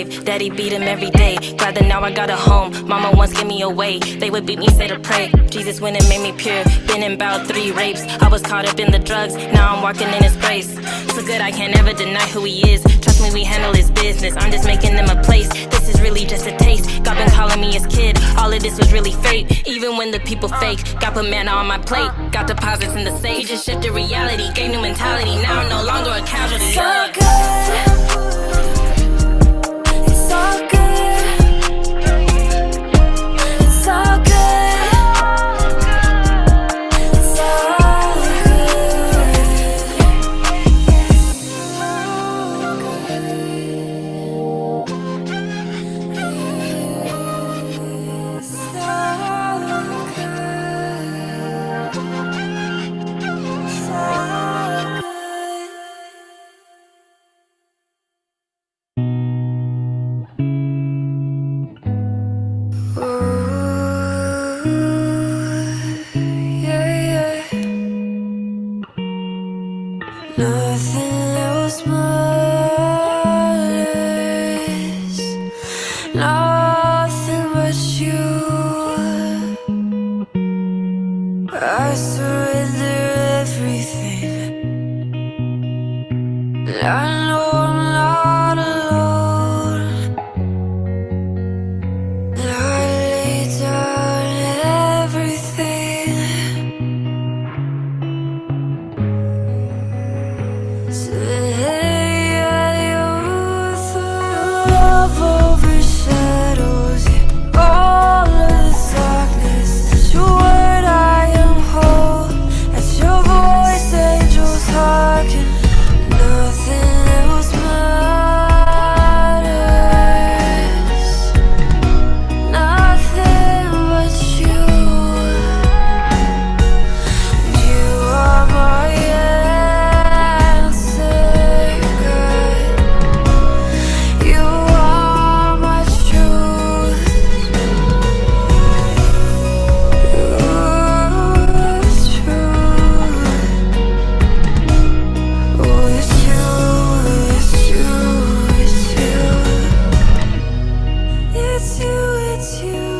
slave. Daddy beat him every day. Glad that now I got a home. Mama once gave me away. They would beat me, say to pray. Jesus went and made me pure. Been in about 3 rapes. I was caught up in the drugs. Now I'm walking in his grace. So good I can't ever deny who he is. Trust me, we handle his business. I'm just making them a place. This is really just a taste. God been calling me his kid. All of this was really fake. Even when the people fake. God put manna on my plate. Got deposits in the safe. He just shifted reality. Gave new mentality. Now I'm no longer a casualty. So good. It's all good. It's all good. It's all nothing else matters, nothing but you. I surrender everything, and I know I'm not alone. And I lay down everything. Love overshadows all of the darkness. At your word I am whole. At your voice angels hearken. Nothing else matters, nothing but you. You are my answer, God. You are my truth. It's true. Oh, it's you, it's you, it's you. It's you, it's you.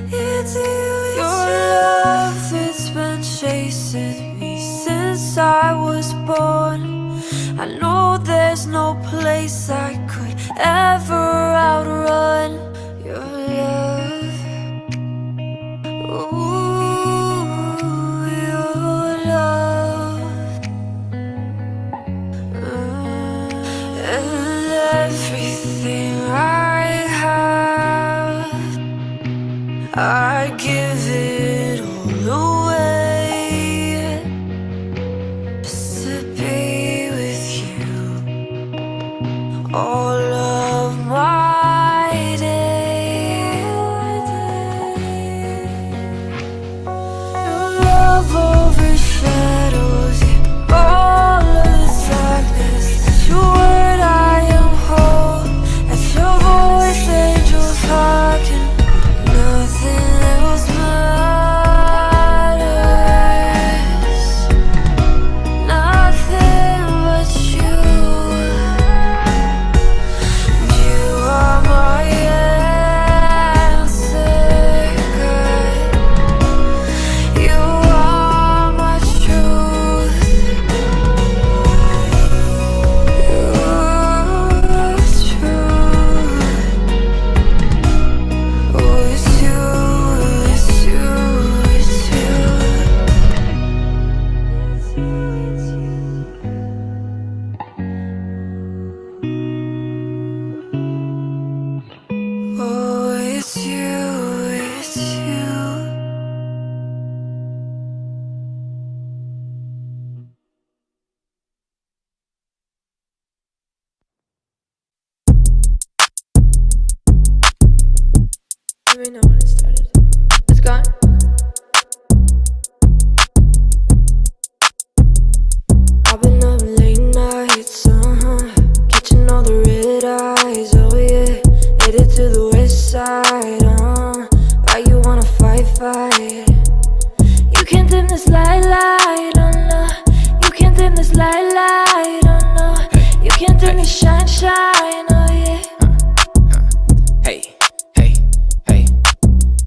It's you, your love, it's been chasing me since I was born. I know there's no place I could ever outrun your love. Ooh, your love. And everything I have, I give it all away just to be with you all of my days. Your love overshadows all of the darkness. At your word I am whole. At your voice angels hearken. Nothing else matters, nothing but you. You are my answer, God. You are my truth. It's true. Oh, it's you, it's you, it's you. Oh, it's you, it's you. You may know when it started. It's gone. I've been up late nights, catching all the red eyes, oh yeah. Headed to the west side, why you wanna fight? You can't dim this light, oh no. light, light, oh no. You can't do me shine, shine, oh yeah. Hey, hey, hey.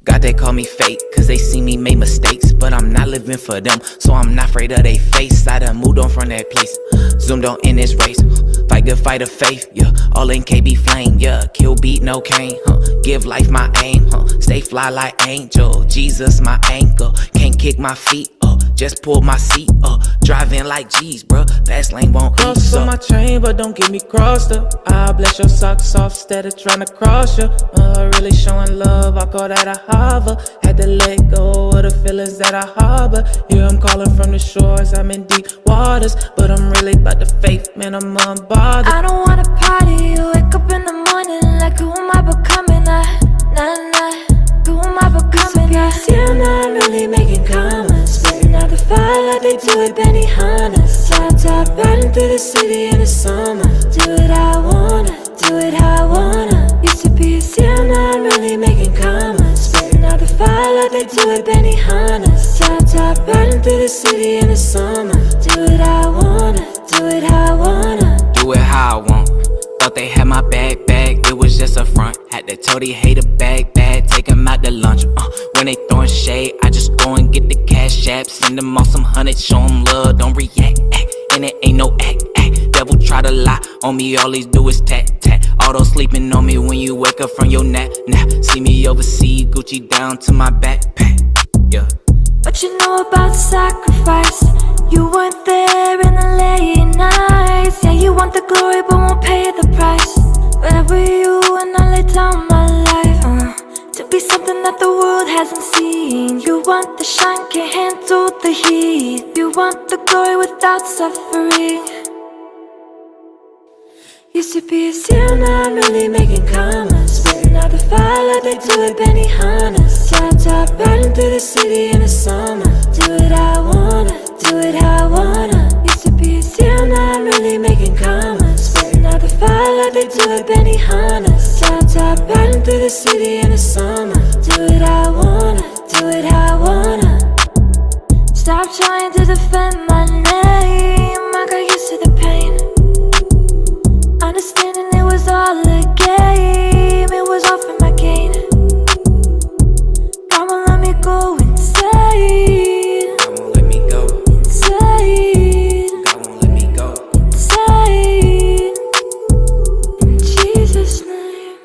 God, they call me fake, cause they see me make mistakes. But I'm not living for them, so I'm not afraid of they face. I done moved on from that place, zoomed on in this race. Fight good fight of faith, yeah. All in KB flame, yeah. Kill beat, no cane, Give life my aim, Stay fly like angel. Jesus my anchor, can't kick my feet, Just pull my seat, Driving like G's, bruh. Fast lane won't eat, Cross on my chain, but don't get me crossed up. I'll bless your socks off instead of trying to cross you. Really showing love, I call that a hover. Had to let go of the feelings that I harbor. Yeah, I'm calling from the shores, I'm in deep waters. But I'm really about the faith, man, I'm unbothered. I don't wanna party, wake up in the morning like who am I becoming? Who am I becoming? See, I'm not really making comments, spitting out the fire like they do at Benihana's. Top, riding through the city in the summer. Do it how I wanna, do it how I wanna. Used to be a see, I'm not really making comments, spitting out the fire like they do at Benihana's. Top, riding through the city in the summer. Do it how I wanna, do it how I wanna. Do it how I want. Thought they had my bag, it was just a front. Had to tell they hate a bag, take 'em out to lunch. When they throwing shade, I just go and get the cash app. Send them off some hundreds, show 'em love, don't react, and it ain't no act. Devil try to lie on me, all he do is tat. Auto sleeping on me when you wake up from your nap. See me overseas, Gucci down to my backpack, yeah. What you know about sacrifice? You weren't there in the late nights. Yeah, you want the glory but won't pay the price. Where were you when I laid down my life? To be something that the world hasn't seen. You want the shine, can't handle the heat. You want the glory without suffering. Used to be a seal, now I'm really making comments, spitting out the fire like they do at Benihana's. Top, riding through the city in the summer. Do it how I wanna, do it how I wanna. Used to be a seal, now I'm really making comments, spitting out the fire like they do at Benihana's. Top, riding through the city in the summer. Do it how I wanna, do it how I wanna. Stop trying to defend my name, I got used to the pain. Understanding it was all a game, it was all for my gain. God won't let me go insane. God won't let me go. Insane. God won't let me go. Insane. In Jesus' name.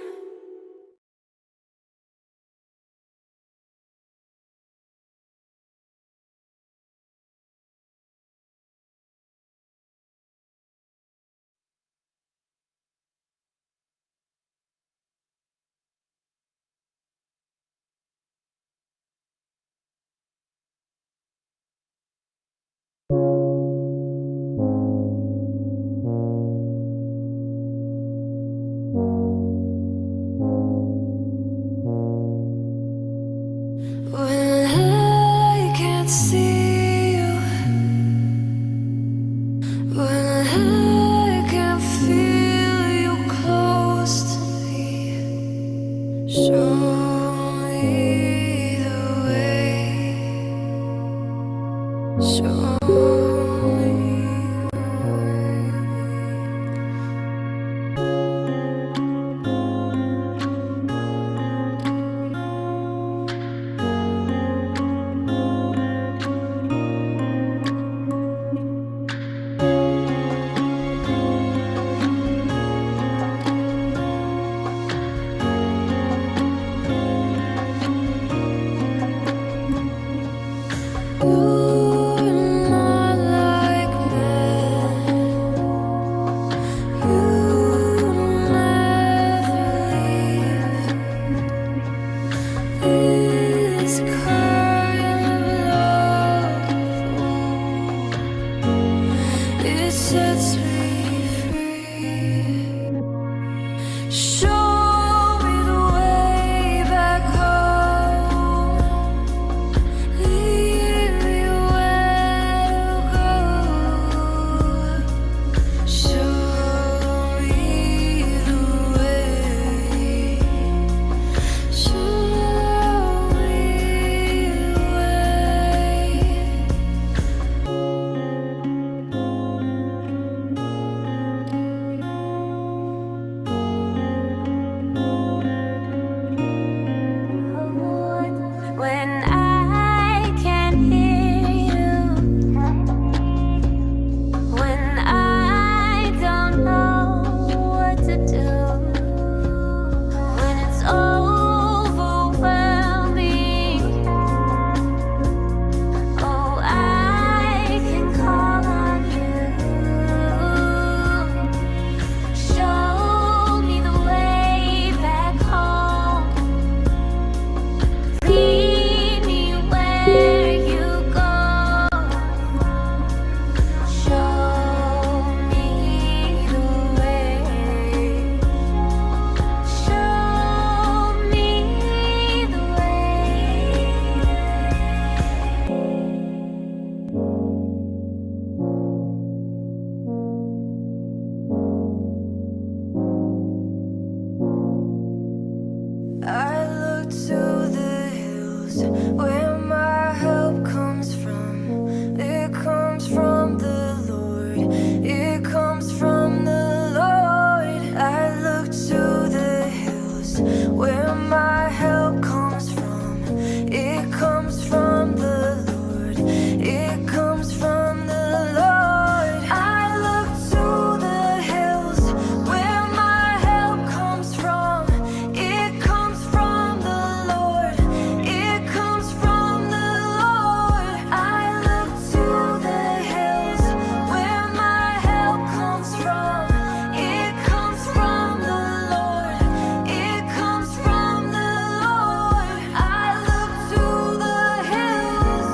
look to the hills where my help comes from. It comes from the Lord. It comes from the Lord. I look to the hills where my help comes from. It comes from the Lord. It comes from the Lord. I look to the hills where my help comes from. It comes from the Lord. It comes from the Lord. I look to the hills where my help comes from. It comes from the Lord. It comes from the Lord. I look to the hills.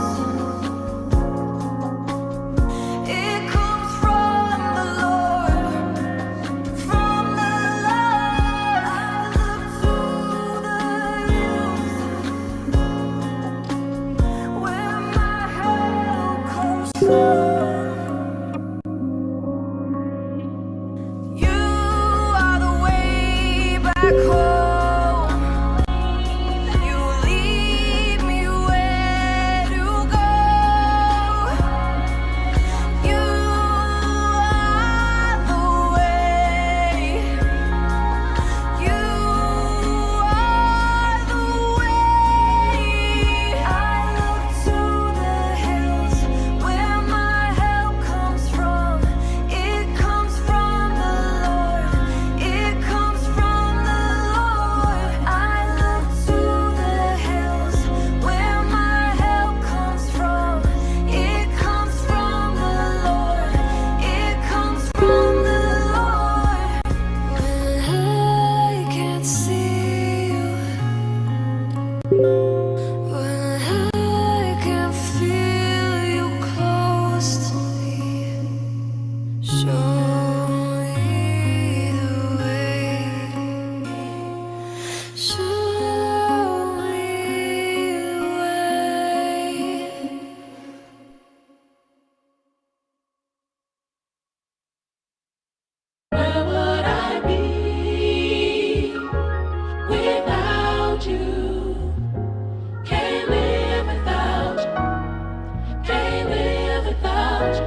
It comes from the Lord. From the Lord. I look to the hills where my help comes from. You are the way back home. You lead me where to go. You are the way. You are the way. I look to the hills where my help comes from. It comes from the Lord. It comes from the Lord. I look to the hills where my help comes from. It comes from the Lord. It comes from the Lord. When I can't see you, when I can feel you close to me, show me the way. Show me the way. Where would I be without you? Can't live without you. Can't live without you.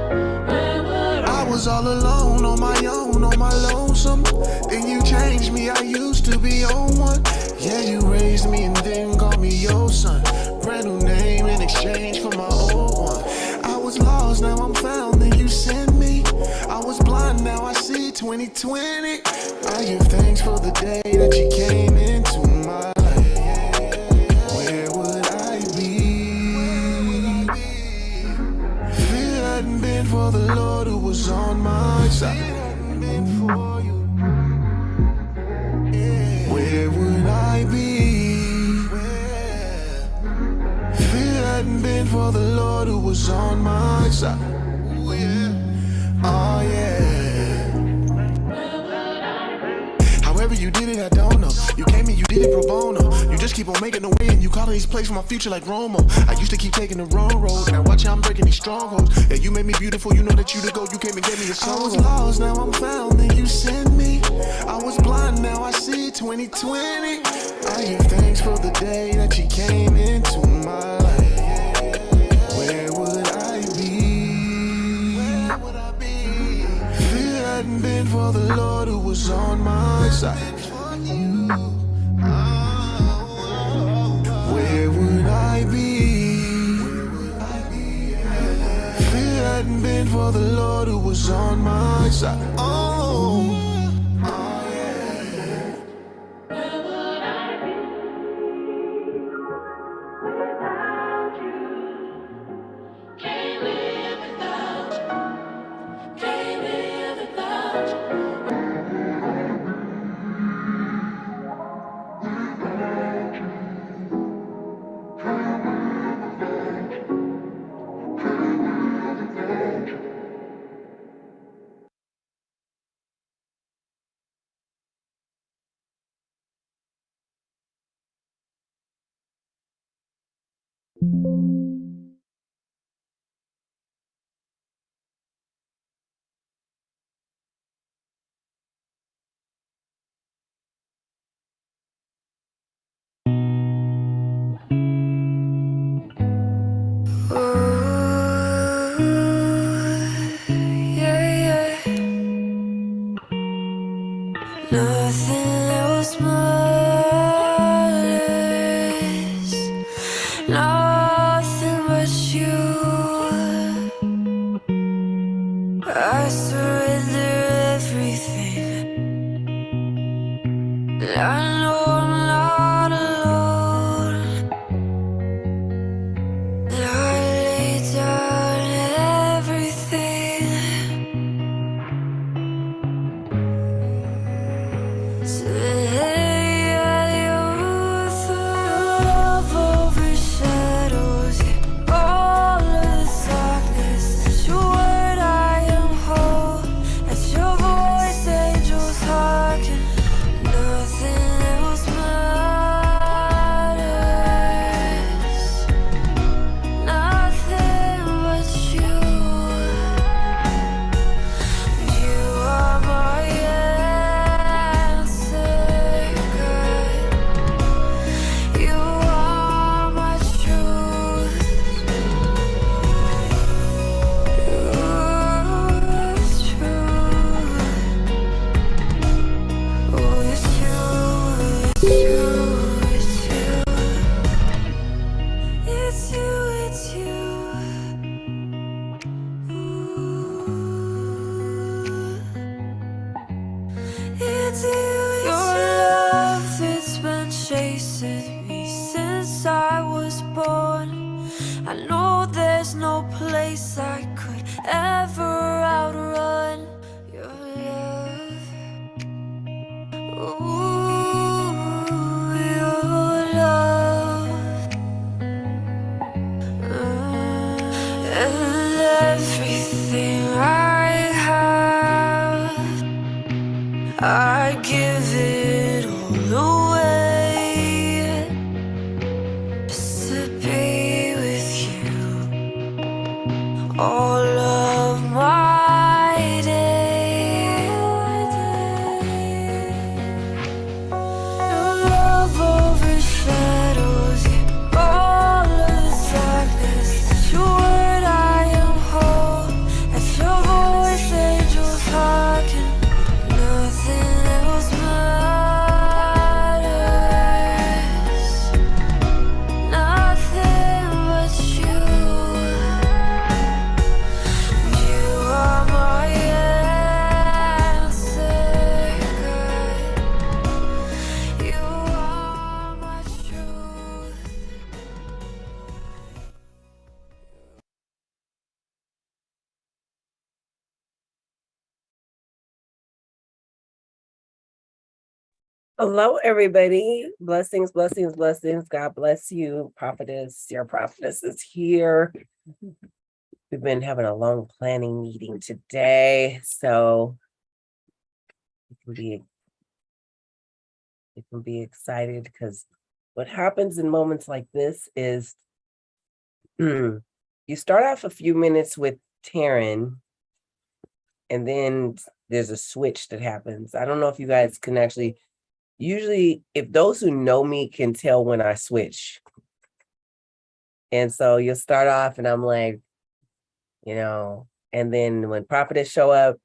Where would I was all alone on my own, on my lonesome. Then you changed me, I used to be on one. Yeah, you raised me and then called me your son. Brand new name in exchange for my old one. I was lost, now I'm found, then you sent me. I was blind, now I see 2020. I give thanks for the day that you came into my life. Where would I be? If it hadn't been for the Lord who was on my side, where would I be? If it hadn't been for the Lord who was on my side, oh yeah. However you did it, I don't know. You came and you did it pro bono. You just keep on making the way and you calling these plays for my future like Romo. I used to keep taking the wrong road. Now watch how I'm breaking these strongholds. Yeah, you made me beautiful, you know that you the go. You came and gave me a song. I was lost, now I'm found, then you sent me. I was blind, now I see 2020. I give thanks for the day that you came into my life. Where would I be? If it hadn't been for the Lord who was on my side, where would I be? If it hadn't been for the Lord who was on my side, oh yeah. Where would I be without you? Can't live without you. Can't live without you. It's you, it's you. It's you, your love, it's been chasing me since I was born. I know there's no place I could ever outrun your love. Ooh, your love. And everything I have, I give it all away just to be with you all of my days. Your love overshadows all of the darkness. At your word I am whole. At your voice angels hearken. Nothing else matters. Nothing but you. You are my answer, God. You are my truth. Hello, everybody. Blessings, blessings, blessings. God bless you. Prophetess, your prophetess is here. We've been having a long planning meeting today, so you can be excited because what happens in moments like this is you start off a few minutes with Taryn, and then there's a switch that happens. I don't know if you guys can actually. Usually, if those who know me can tell when I switch. And so you'll start off and I'm like, and then when prophetess show up,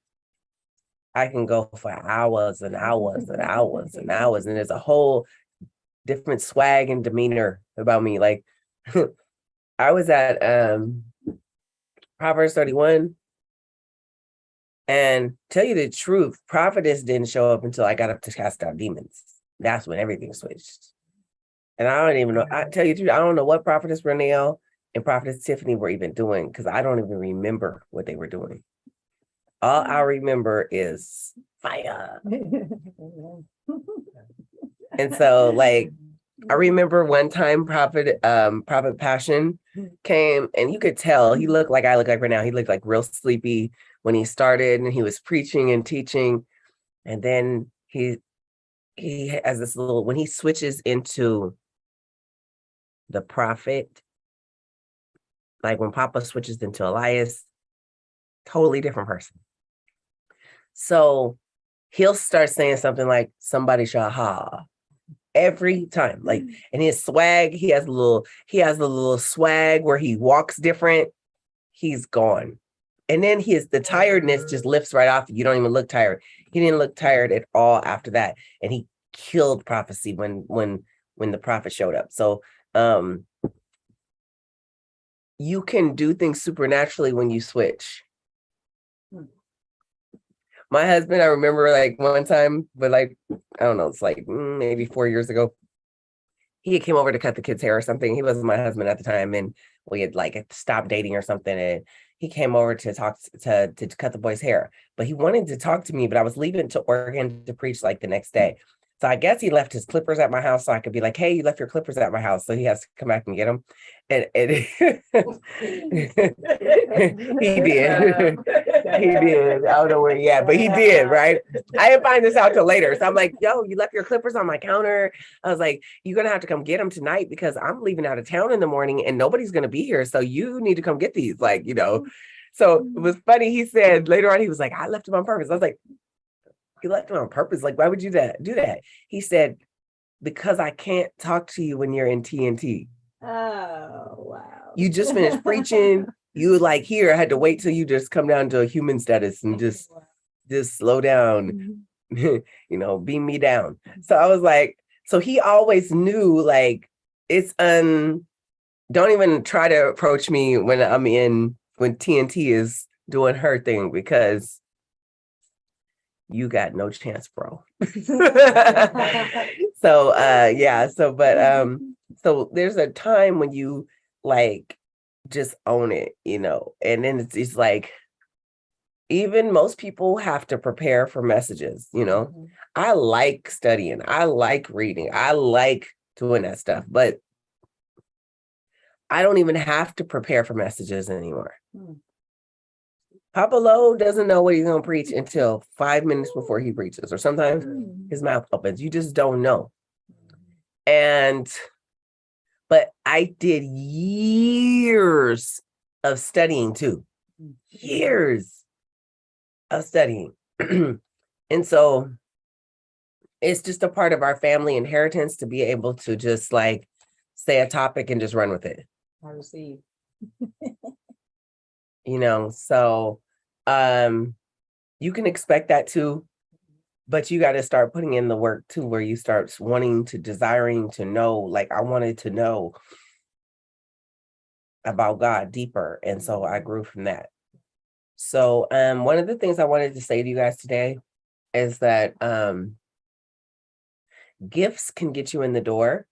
I can go for hours and hours and hours and hours. And there's a whole different swag and demeanor about me. Like I was at Proverbs 31. And tell you the truth, prophetess didn't show up until I got up to cast out demons. That's when everything switched. And I don't even know, I tell you the truth, I don't know what prophetess Renelle and prophetess Tiffany were even doing because I don't even remember what they were doing. All I remember is fire. And so like, I remember one time Prophet Passion came and you could tell he looked like I look like right now. He looked like real sleepy when he started and he was preaching and teaching. And then he has this little, when he switches into the prophet, like when Papa switches into Elias, totally different person. So he'll start saying something like somebody shaha every time, like, and his swag, he has a little swag where he walks different. He's gone. And then the tiredness just lifts right off. You don't even look tired. He didn't look tired at all after that. And he killed prophecy when the prophet showed up. So you can do things supernaturally when you switch. My husband, I remember like one time, but like, I don't know, it's like maybe 4 years ago. He came over to cut the kids' hair or something. He wasn't my husband at the time. And we had like stopped dating or something. And he came over to talk to cut the boy's hair. But he wanted to talk to me, but I was leaving to Oregon to preach like the next day. So I guess he left his clippers at my house so I could be like, hey, you left your clippers at my house. So he has to come back and get them. And he did. He did. I don't know where he at, but he did, right? I didn't find this out till later. So I'm like, yo, you left your clippers on my counter. I was like, you're going to have to come get them tonight because I'm leaving out of town in the morning and nobody's going to be here. So you need to come get these, like, So it was funny. He said later on, he was like, I left them on purpose. I was like, you left them on purpose? Like, why would you do that? He said, because I can't talk to you when you're in TNT. Oh, wow. You just finished preaching. You like here, I had to wait till you just come down to a human status and just slow down, beam me down. So I was like, So he always knew like it's don't even try to approach me when TNT is doing her thing because you got no chance, bro. So yeah, so there's a time when you like just own it, and then it's like even most people have to prepare for messages, I like studying, I like reading, I like doing that stuff, but I don't even have to prepare for messages anymore. Papa Lo doesn't know what he's going to preach until 5 minutes before he preaches, or sometimes his mouth opens. You just don't know. But I did years of studying too. Years of studying. And so it's just a part of our family inheritance to be able to just like say a topic and just run with it. I receive. So you can expect that too, but you got to start putting in the work too, where you start desiring to know, like I wanted to know about God deeper. And so I grew from that. So one of the things I wanted to say to you guys today is that gifts can get you in the door,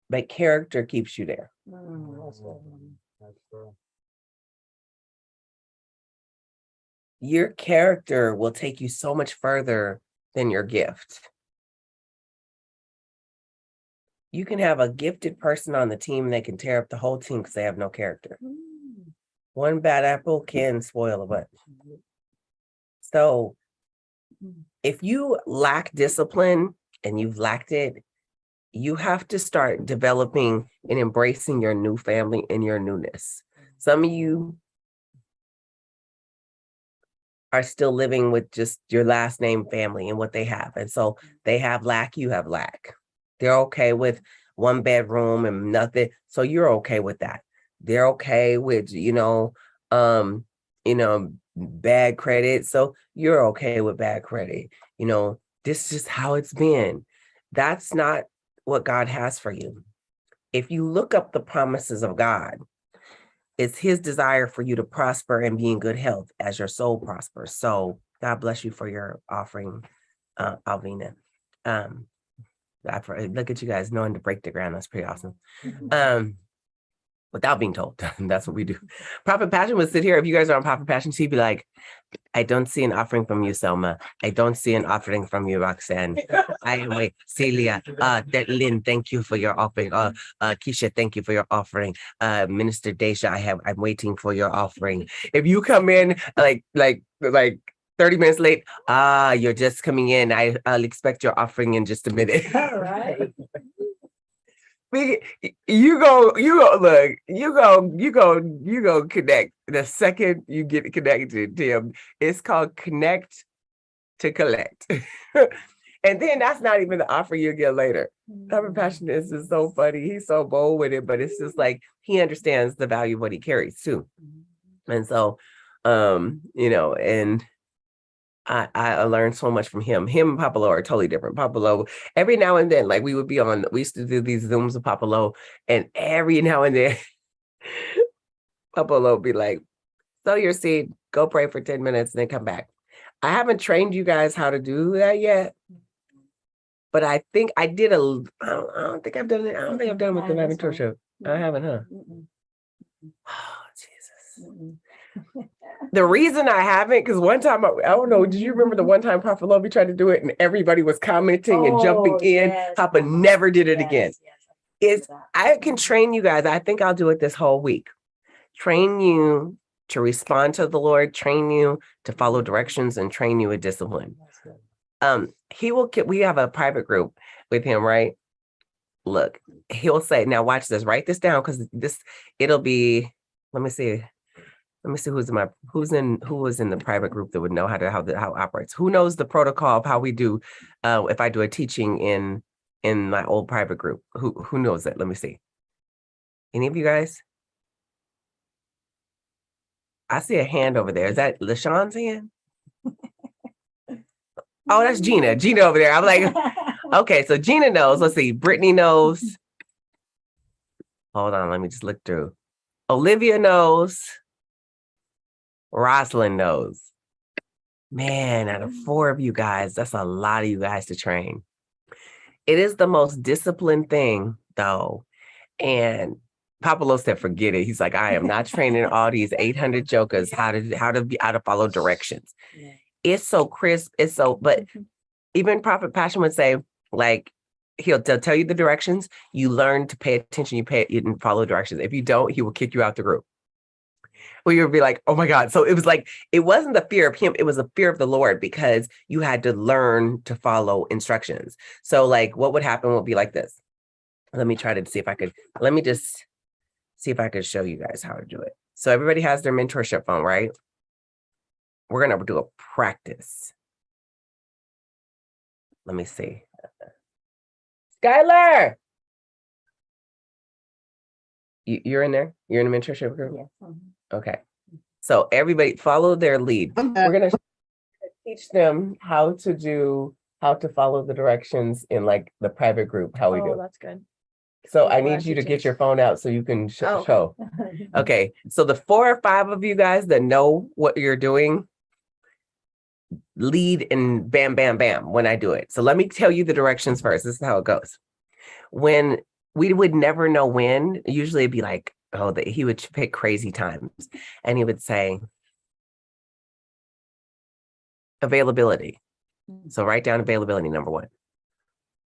but character keeps you there. Your character will take you so much further than your gift. You can have a gifted person on the team, they can tear up the whole team because they have no character. One bad apple can spoil a bunch. So if you lack discipline and you've lacked it, you have to start developing and embracing your new family and your newness. Some of you are still living with just your last name family and what they have. And so they have lack, you have lack. They're okay with one bedroom and nothing. So you're okay with that. They're okay with, bad credit. So you're okay with bad credit. This is just how it's been. That's not what God has for you. If you look up the promises of God, it's his desire for you to prosper and be in good health as your soul prospers. So God bless you for your offering, Alvina. Look at you guys knowing to break the ground. That's pretty awesome. Without being told, that's what we do. Prophet Passion would sit here. If you guys are on Prophet Passion, she'd be like, I don't see an offering from you, Selma. I don't see an offering from you, Roxanne. Wait, Celia, Lynn, thank you for your offering. Keisha, thank you for your offering. Minister Deja, I'm waiting for your offering. If you come in like 30 minutes late, you're just coming in. I'll expect your offering in just a minute. All right. You go connect. The second you get connected to him, it's called connect to collect. And then that's not even the offer you get later. Prophet Passion is just so funny. He's so bold with it, but it's just like he understands the value of what he carries too. And so and I learned so much from him. Him and Papa Lo are totally different. Papa Lo, every now and then, like we used to do these Zooms with Papa Lo, and every now and then, Papa Lo would be like, sow your seed, go pray for 10 minutes, and then come back. I haven't trained you guys how to do that yet, but I think I did I don't think I've done it. I don't think I've done it with the Living Torch. I haven't, huh? Oh, Jesus. The reason I haven't, because one time, I don't know, did you remember the one time Prophet Lovey tried to do it and everybody was commenting and jumping in? Yes. Papa never did it again. Yes. I can train you guys. I think I'll do it this whole week. Train you to respond to the Lord, train you to follow directions, and train you with discipline. We have a private group with him, right? Look, he'll say, now watch this, write this down, because it'll be, let me see who was in the private group that would know how it operates. Who knows the protocol of how we do if I do a teaching in my old private group? Who knows it? Let me see. Any of you guys? I see a hand over there. Is that LaShawn's hand? Oh, that's Gina. Gina over there. I'm like, okay, so Gina knows. Let's see. Brittany knows. Hold on, let me just look through. Olivia knows. Rosalind knows. Man, out of 4 of you guys, that's a lot of you guys to train. It is the most disciplined thing, though. And Papa Lo said, forget it. He's like, I am not training all these 800 jokers how to follow directions. Yeah. It's so crisp. It's so, but even Prophet Passion would say, like, they'll tell you the directions. You learn to pay attention. You and follow directions. If you don't, he will kick you out the group. Well, you'll be like, oh my God. So it was like, it wasn't the fear of him. It was the fear of the Lord, because you had to learn to follow instructions. So like what would happen would be like this. Let me try to see if I could, let me just see if I could show you guys how to do it. So everybody has their mentorship phone, right? We're going to do a practice. Let me see. Skylar. You're in there? You're in the mentorship group? Yes. Okay. So everybody follow their lead. We're going to teach them how to follow the directions in like the private group, how we do. That's good. So Yeah, I we're need you to get teachers. your phone out so you can Oh. show. Okay. So the 4 or 5 of you guys that know what you're doing, lead and bam, bam, bam when I do it. So let me tell you the directions first. This is how it goes. When we would never know when, usually it'd be like, oh, he would pick crazy times. And he would say, availability. So write down availability, number 1.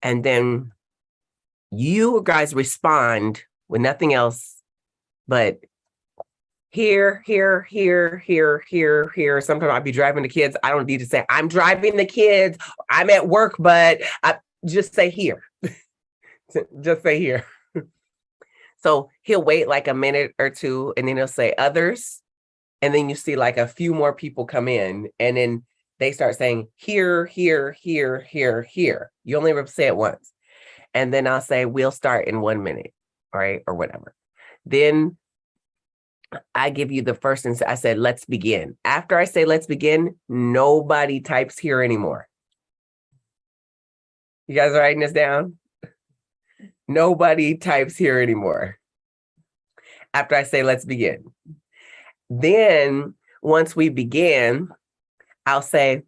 And then you guys respond with nothing else but here. Sometimes I'll be driving the kids. I don't need to say, I'm driving the kids. I'm at work, but I just say here. Just say here. So he'll wait like a minute or 2 and then he'll say others. And then you see like a few more people come in and then they start saying here. You only say it once. And then I'll say, we'll start in 1 minute, all right, or whatever. Then I give you the first, and I said, let's begin. After I say, let's begin, nobody types here anymore. You guys are writing this down? Nobody types here anymore. After I say, let's begin. Then once we begin, I'll say,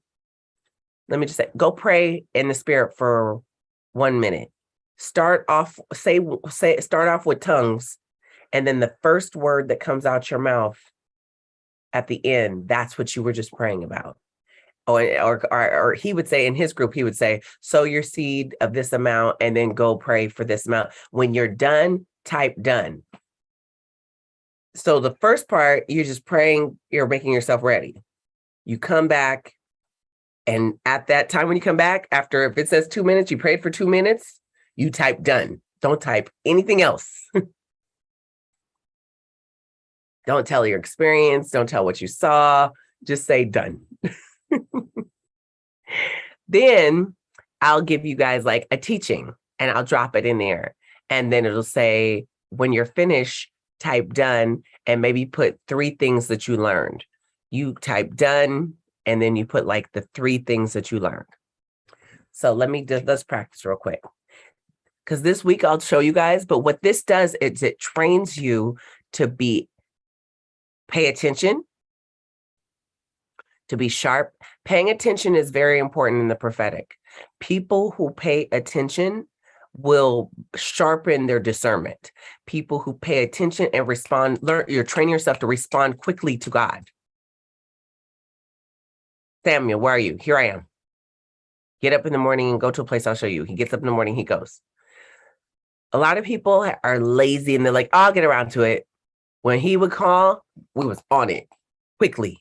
let me just say, go pray in the spirit for 1 minute. Start off with tongues. And then the first word that comes out your mouth at the end, that's what you were just praying about. Or he would say in his group, he would say, sow your seed of this amount and then go pray for this amount. When you're done, type done. So the first part, you're just praying, you're making yourself ready. You come back, and at that time when you come back, after if it says 2 minutes, you prayed for 2 minutes, you type done. Don't type anything else. Don't tell your experience. Don't tell what you saw. Just say done. Then I'll give you guys like a teaching and I'll drop it in there. And then it'll say, when you're finished, type done and maybe put 3 things that you learned. You type done and then you put like the 3 things that you learned. So let's practice real quick. Because this week I'll show you guys, but what this does is it trains you to pay attention, to be sharp. Paying attention is very important in the prophetic. People who pay attention will sharpen their discernment. People who pay attention and respond, you're training yourself to respond quickly to God. Samuel, where are you? Here I am. Get up in the morning and go to a place I'll show you. He gets up in the morning, he goes. A lot of people are lazy and they're like, I'll get around to it. When he would call, we was on it quickly.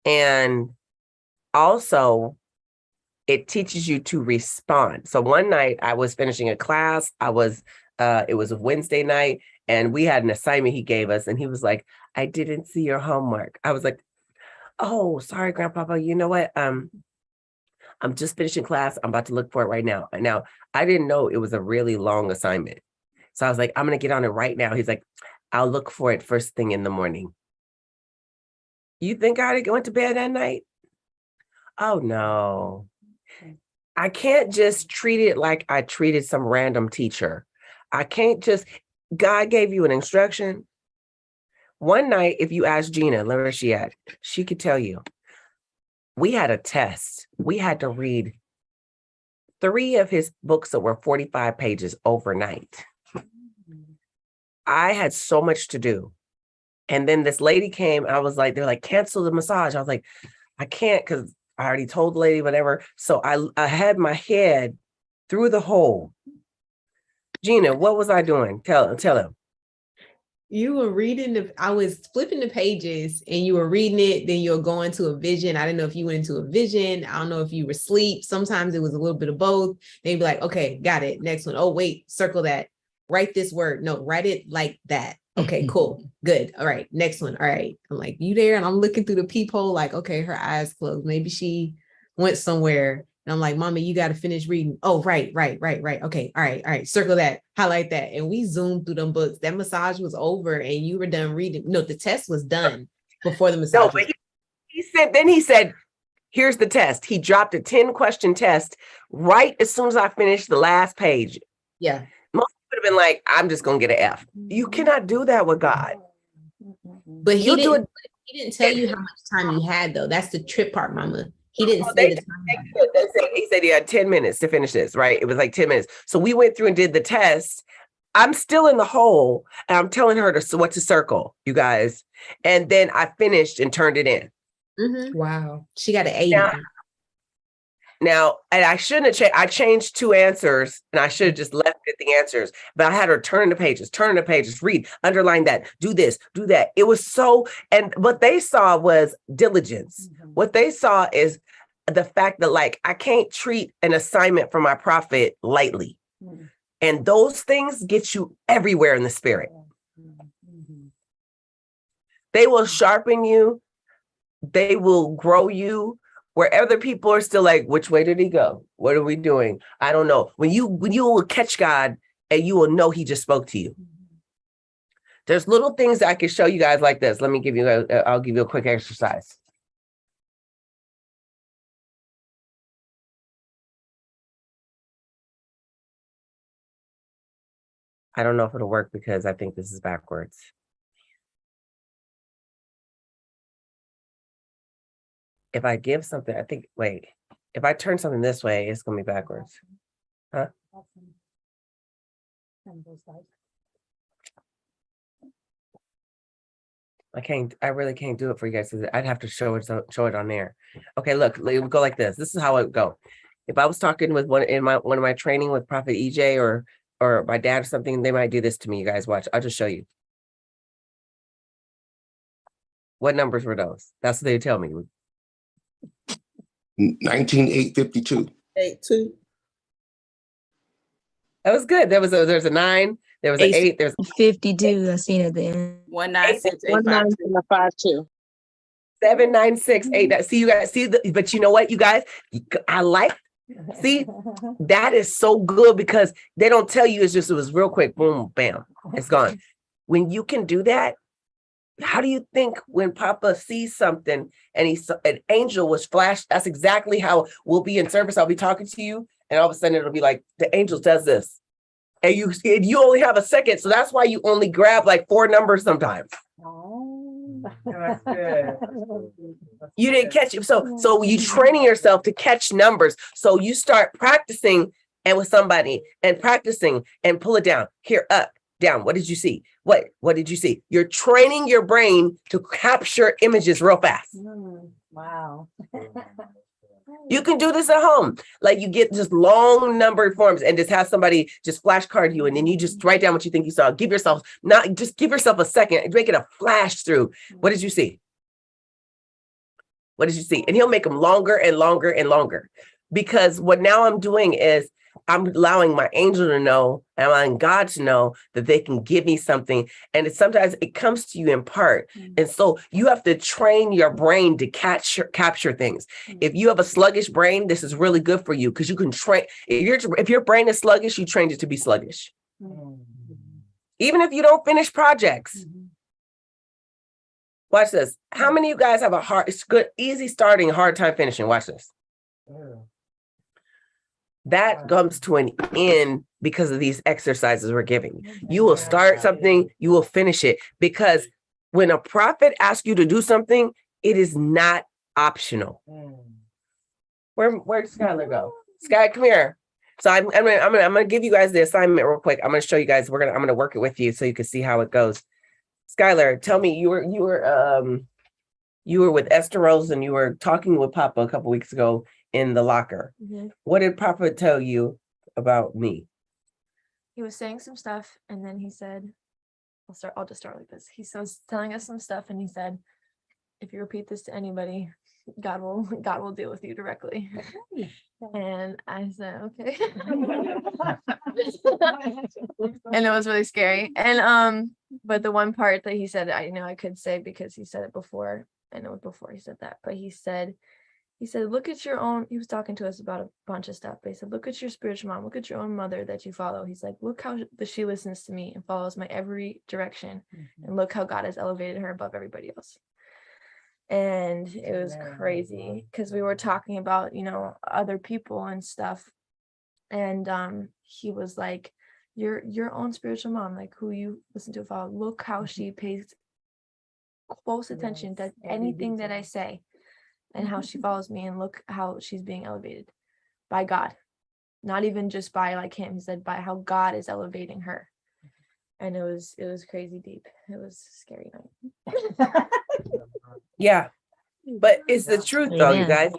And also, it teaches you to respond. So one night I was finishing a class. It was a Wednesday night and we had an assignment he gave us and he was like, I didn't see your homework. I was like, oh, sorry, Grandpapa. You know what? I'm just finishing class. I'm about to look for it right now. Now, I didn't know it was a really long assignment. So I was like, I'm going to get on it right now. He's like, I'll look for it first thing in the morning. You think I went to bed that night? Oh no. I can't just treat it like I treated some random teacher. I can't just, God gave you an instruction. One night, if you ask Gina, where she at, she could tell you. We had a test. We had to read 3 of his books that were 45 pages overnight. I had so much to do. And then this lady came, I was like, they're like, cancel the massage. I was like, I can't because I already told the lady, whatever. So I had my head through the hole. Gina, what was I doing? Tell him. You were reading I was flipping the pages and you were reading it, then you'll go into a vision. I didn't know if you went into a vision. I don't know if you were asleep. Sometimes it was a little bit of both. Then you'd be like, okay, got it. Next one. Oh, wait, circle that. Write this word. No, write it like that. Okay, cool. Good. All right. Next one. All right. I'm like, you there? And I'm looking through the peephole, like, okay, her eyes closed. Maybe she went somewhere. And I'm like, Mommy, you got to finish reading. Oh, right. Okay. All right. Circle that, highlight that. And we zoomed through them books. That massage was over and you were done reading. No, the test was done before the massage. No, but he said, here's the test. He dropped a 10-question test right as soon as I finished the last page. Yeah. Most would have been like, I'm just going to get an F. You cannot do that with God. But he didn't tell you how much time you had, though. That's the trip part, Mama. He didn't say the time. He said he had 10 minutes to finish this, right? It was like 10 minutes. So we went through and did the test. I'm still in the hole and I'm telling her what to circle, you guys. And then I finished and turned it in. Mm-hmm. Wow. She got an 8. Now, and I shouldn't have changed. I changed 2 answers and I should have just left it the answers, but I had her turn the pages, read, underline that, do this, do that. It was so, and what they saw was diligence. Mm-hmm. What they saw is the fact that like, I can't treat an assignment from my prophet lightly. Mm-hmm. And those things get you everywhere in the spirit. Mm-hmm. They will sharpen you. They will grow you. Where other people are still like, which way did he go? What are we doing? I don't know. When you will catch God and you will know he just spoke to you. There's little things that I can show you guys like this. Let me give you I'll give you a quick exercise. I don't know if it'll work because I think this is backwards. If I give something, I think, wait, if I turn something this way, it's going to be backwards. Huh? I really can't do it for you guys. I'd have to show it on there. Okay, look, it would go like this. This is how it would go. If I was talking with one of my training with Prophet EJ or my dad or something, they might do this to me. You guys watch. I'll just show you. What numbers were those? That's what they tell me. 19,852. 8-2. That was good. There's a 9. There was an 8. There's 52. I seen it at the end. 196,852. 796,8. See, you guys see, but you know what, you guys, I like. See, that is so good because they don't tell you. It was real quick. Boom, bam, it's gone. When you can do that. How do you think when Papa sees something and an angel was flashed? That's exactly how we'll be in service. I'll be talking to you, and all of a sudden it'll be like the angel does this, and you only have a second, so that's why you only grab like 4 numbers sometimes. Oh, that's good. You didn't catch it, so you training yourself to catch numbers. So you start practicing and with somebody and practicing and pull it down here up. Down. What did you see? What did you see? You're training your brain to capture images real fast. Wow. You can do this at home. Like you get just long numbered forms and just have somebody just flashcard you and then you just write down what you think you saw. Give yourself a second, make it a flash through. What did you see? What did you see? And he'll make them longer and longer and longer. Because what now I'm doing is I'm allowing my angel to know, and I'm allowing God to know that they can give me something. And sometimes it comes to you in part. Mm-hmm. And so you have to train your brain to capture things. Mm-hmm. If you have a sluggish brain, this is really good for you because you can train. If your brain is sluggish, you trained it to be sluggish. Mm-hmm. Even if you don't finish projects. Mm-hmm. Watch this. How many of you guys have it's good, easy starting, hard time finishing? Watch this. That comes to an end because of these exercises we're giving. You will start something, you will finish it, because when a prophet asks you to do something, it is not optional. Where'd Skylar go? Sky, come here. So I'm gonna give you guys the assignment real quick. I'm gonna show you guys. I'm gonna work it with you so you can see how it goes. Skylar, tell me, you were with Esther Rose and you were talking with Papa a couple weeks ago in the locker. What did Papa tell you about me? He was saying some stuff, and then he said, I'll just start like this. He was telling us some stuff, and he said, if you repeat this to anybody, God will deal with you directly. And I said, okay. And it was really scary. And but the one part that he said, I know I could say because he said it before. I know before he said that, but he said, look at your own, he was talking to us about a bunch of stuff, but he said, look at your spiritual mom, look at your own mother that you follow. He's like, look how she listens to me and follows my every direction. And look how God has elevated her above everybody else. And it was crazy because we were talking about, other people and stuff. And he was like, your own spiritual mom, like who you listen to, follow, look how she pays close attention to anything that I say and how she follows me, and look how she's being elevated by God, not even just by like him. He said by how God is elevating her. And it was crazy deep. It was a scary night. Yeah, but it's the truth though, you guys.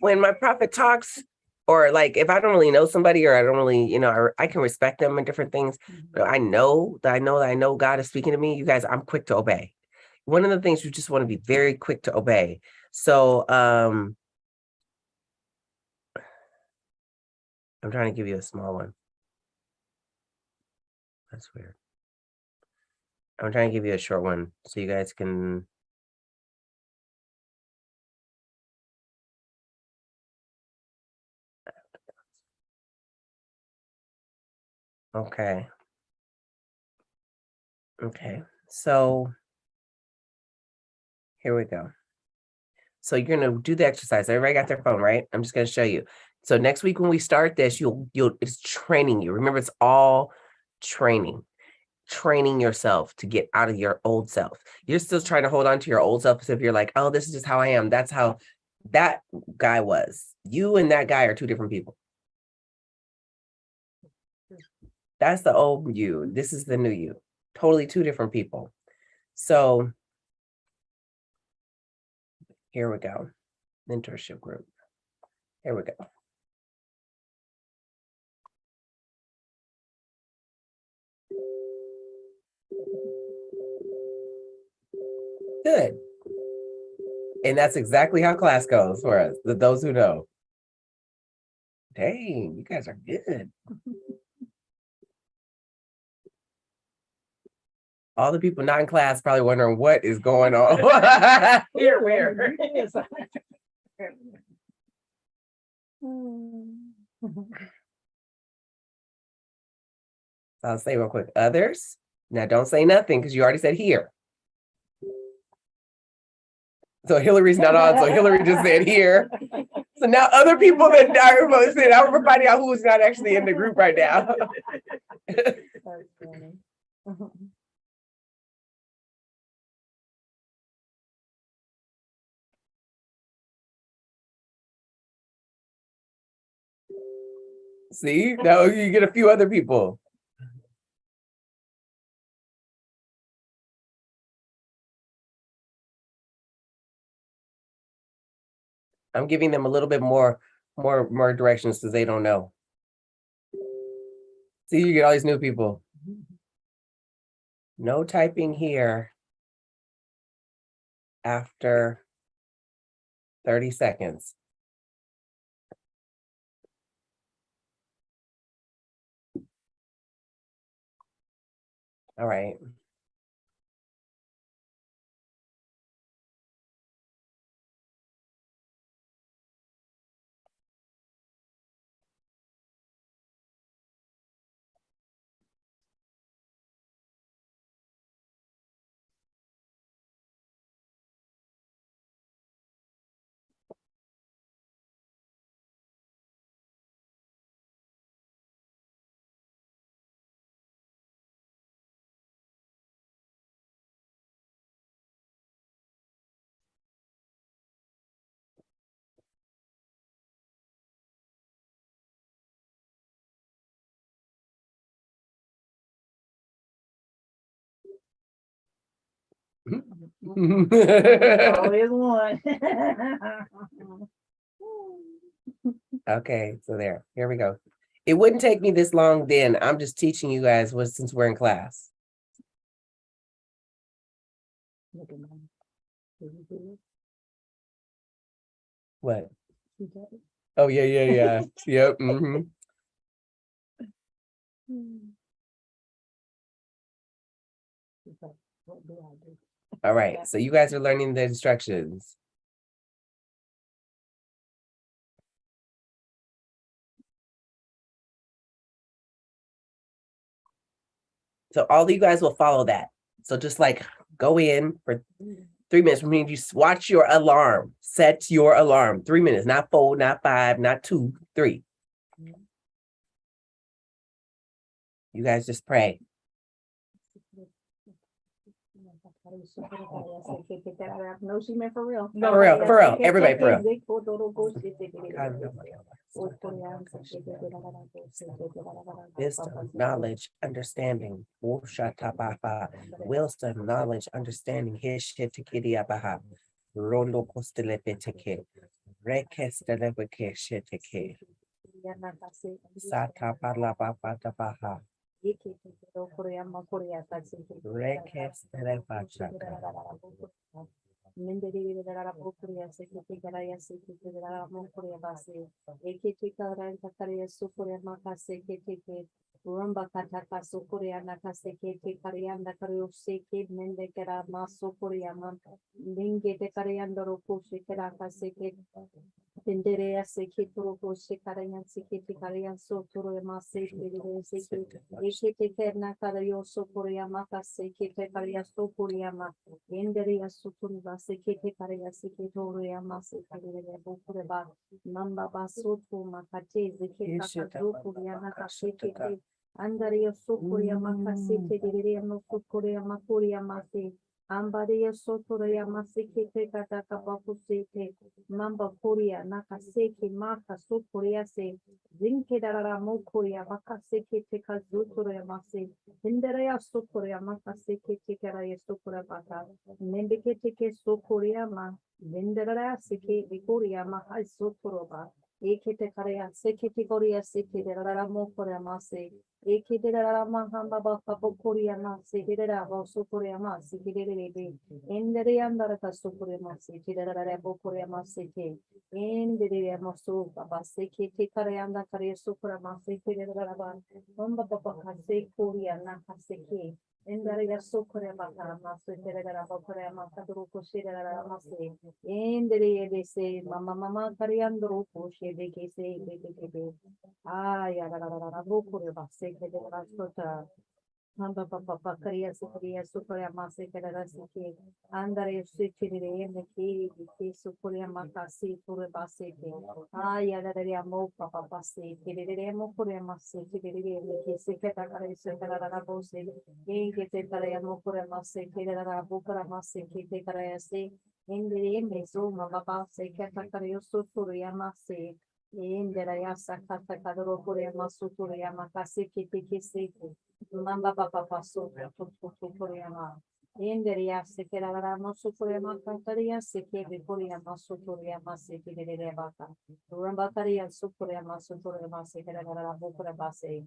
When my prophet talks, or like if I don't really know somebody, or I don't really, I can respect them and different things, but I know God is speaking to me. You guys, I'm quick to obey. One of the things you just want to be very quick to obey. So I'm trying to give you a small one. That's weird. I'm trying to give you a short one so you guys can. Okay. So here we go. So you're gonna do the exercise. Everybody got their phone, right? I'm just gonna show you. So next week when we start this, it's training you. Remember, it's all training yourself to get out of your old self. You're still trying to hold on to your old self as if you're like, oh, this is just how I am. That's how that guy was. You and that guy are two different people. That's the old you. This is the new you. Totally two different people. So here we go. Mentorship group. Here we go. Good. And that's exactly how class goes for us, those who know. Dang, you guys are good. All the people not in class probably wondering what is going on. Where? I'll say real quick, others. Now don't say nothing because you already said here. So Hillary's not on, so Hillary just said here. So now other people that are saying, I'm finding out who's not actually in the group right now. See, now you get a few other people. I'm giving them a little bit more directions because they don't know. See, you get all these new people. No typing here after 30 seconds. All right. Always one. Okay, so there. Here we go. It wouldn't take me this long then. I'm just teaching you guys since we're in class. Look at mine. Did you do it? What? You got it? Oh, yeah. Yep. Mhm. She's like, what do I do? All right. So you guys are learning the instructions. So all of you guys will follow that. So just like go in for 3 minutes. I mean, you watch your alarm. Set your alarm. 3 minutes, not 4, not 5, not 2, 3. You guys just pray. No, she meant for real. For real. Everybody for real. Wisdom, knowledge, understanding. Wushatabaha. Wisdom, knowledge, understanding. Hishitikidiabaha. Rondo kostelepeteke. Rekestelepeke sheteke. Satapalababatabaha. Rumba kataka sukuria nakaseke te karianda kario seke mende kera masukuria man linge de karianda roku shikera kaseke Tenderea seke toro shikarayan seke te karian so toro mase te seke eke te kerna karayo sukuria maka seke te karia sukuria ma enderea sukuri seke te karia seke toro ya mase te bukure ba mamba basutu makate zeke kakazukuria nakaseke te Andaria Sokoria Makasete, Diria no Sokoria Makuria Mase, Ambaria Sotoria Maseke, Kataka Bakusete, Mamba Korea, Nakaseke, Maka Sokoria Se, Zinke Dara Mokoria, Makaseke, Tekazutoria Mase, Hinderea Sokoria, Makaseke, Tekaraya Sokora Bata, Nembeke Teke Sokoria Ma, Vindera Seke, Vikoria Maha Sotoroba. Ekete Karia, Sekete Korea, Seke, Dara Mokoria Mase. Eke de la mahamba baka pokoria ma sekirera ba sokoria ma sekirere be endere andara ka sokoria ma sekirera bokoria ma seke endere ma so baba seke te kare anda kare sokoria ma sekirera ba hamba baba ka sekoria na ka seke endere ya sokoria ba ka ma sekirera bokoria ma kadro ko shirera ma se endere be se mama kare andro ko shebe ke se be ay la bokure ba se ke de la sota hamba papa kariya sukriya sukriya ma se ke la se ke andare se ke de me ke sukriya ma ka se pure ba se ke ay la mo papa se ke de mo pure ma se ke de me ke se ke ta kare se ke la bo se ke te kare mo pure ma se ke la bokura ma se ke te kare se indire me so ma papa se ke ta kare sukriya ma se Indera yasa kata kadro kore masu kore yama kasi kiti kisi mamba papa pasu tutu kore yama indera yasa kera la masu kore yama kantari yasa kebe kore yama su kore yama se kere de baka ramba kare yasa kore yama su kore yama se kera la bukura base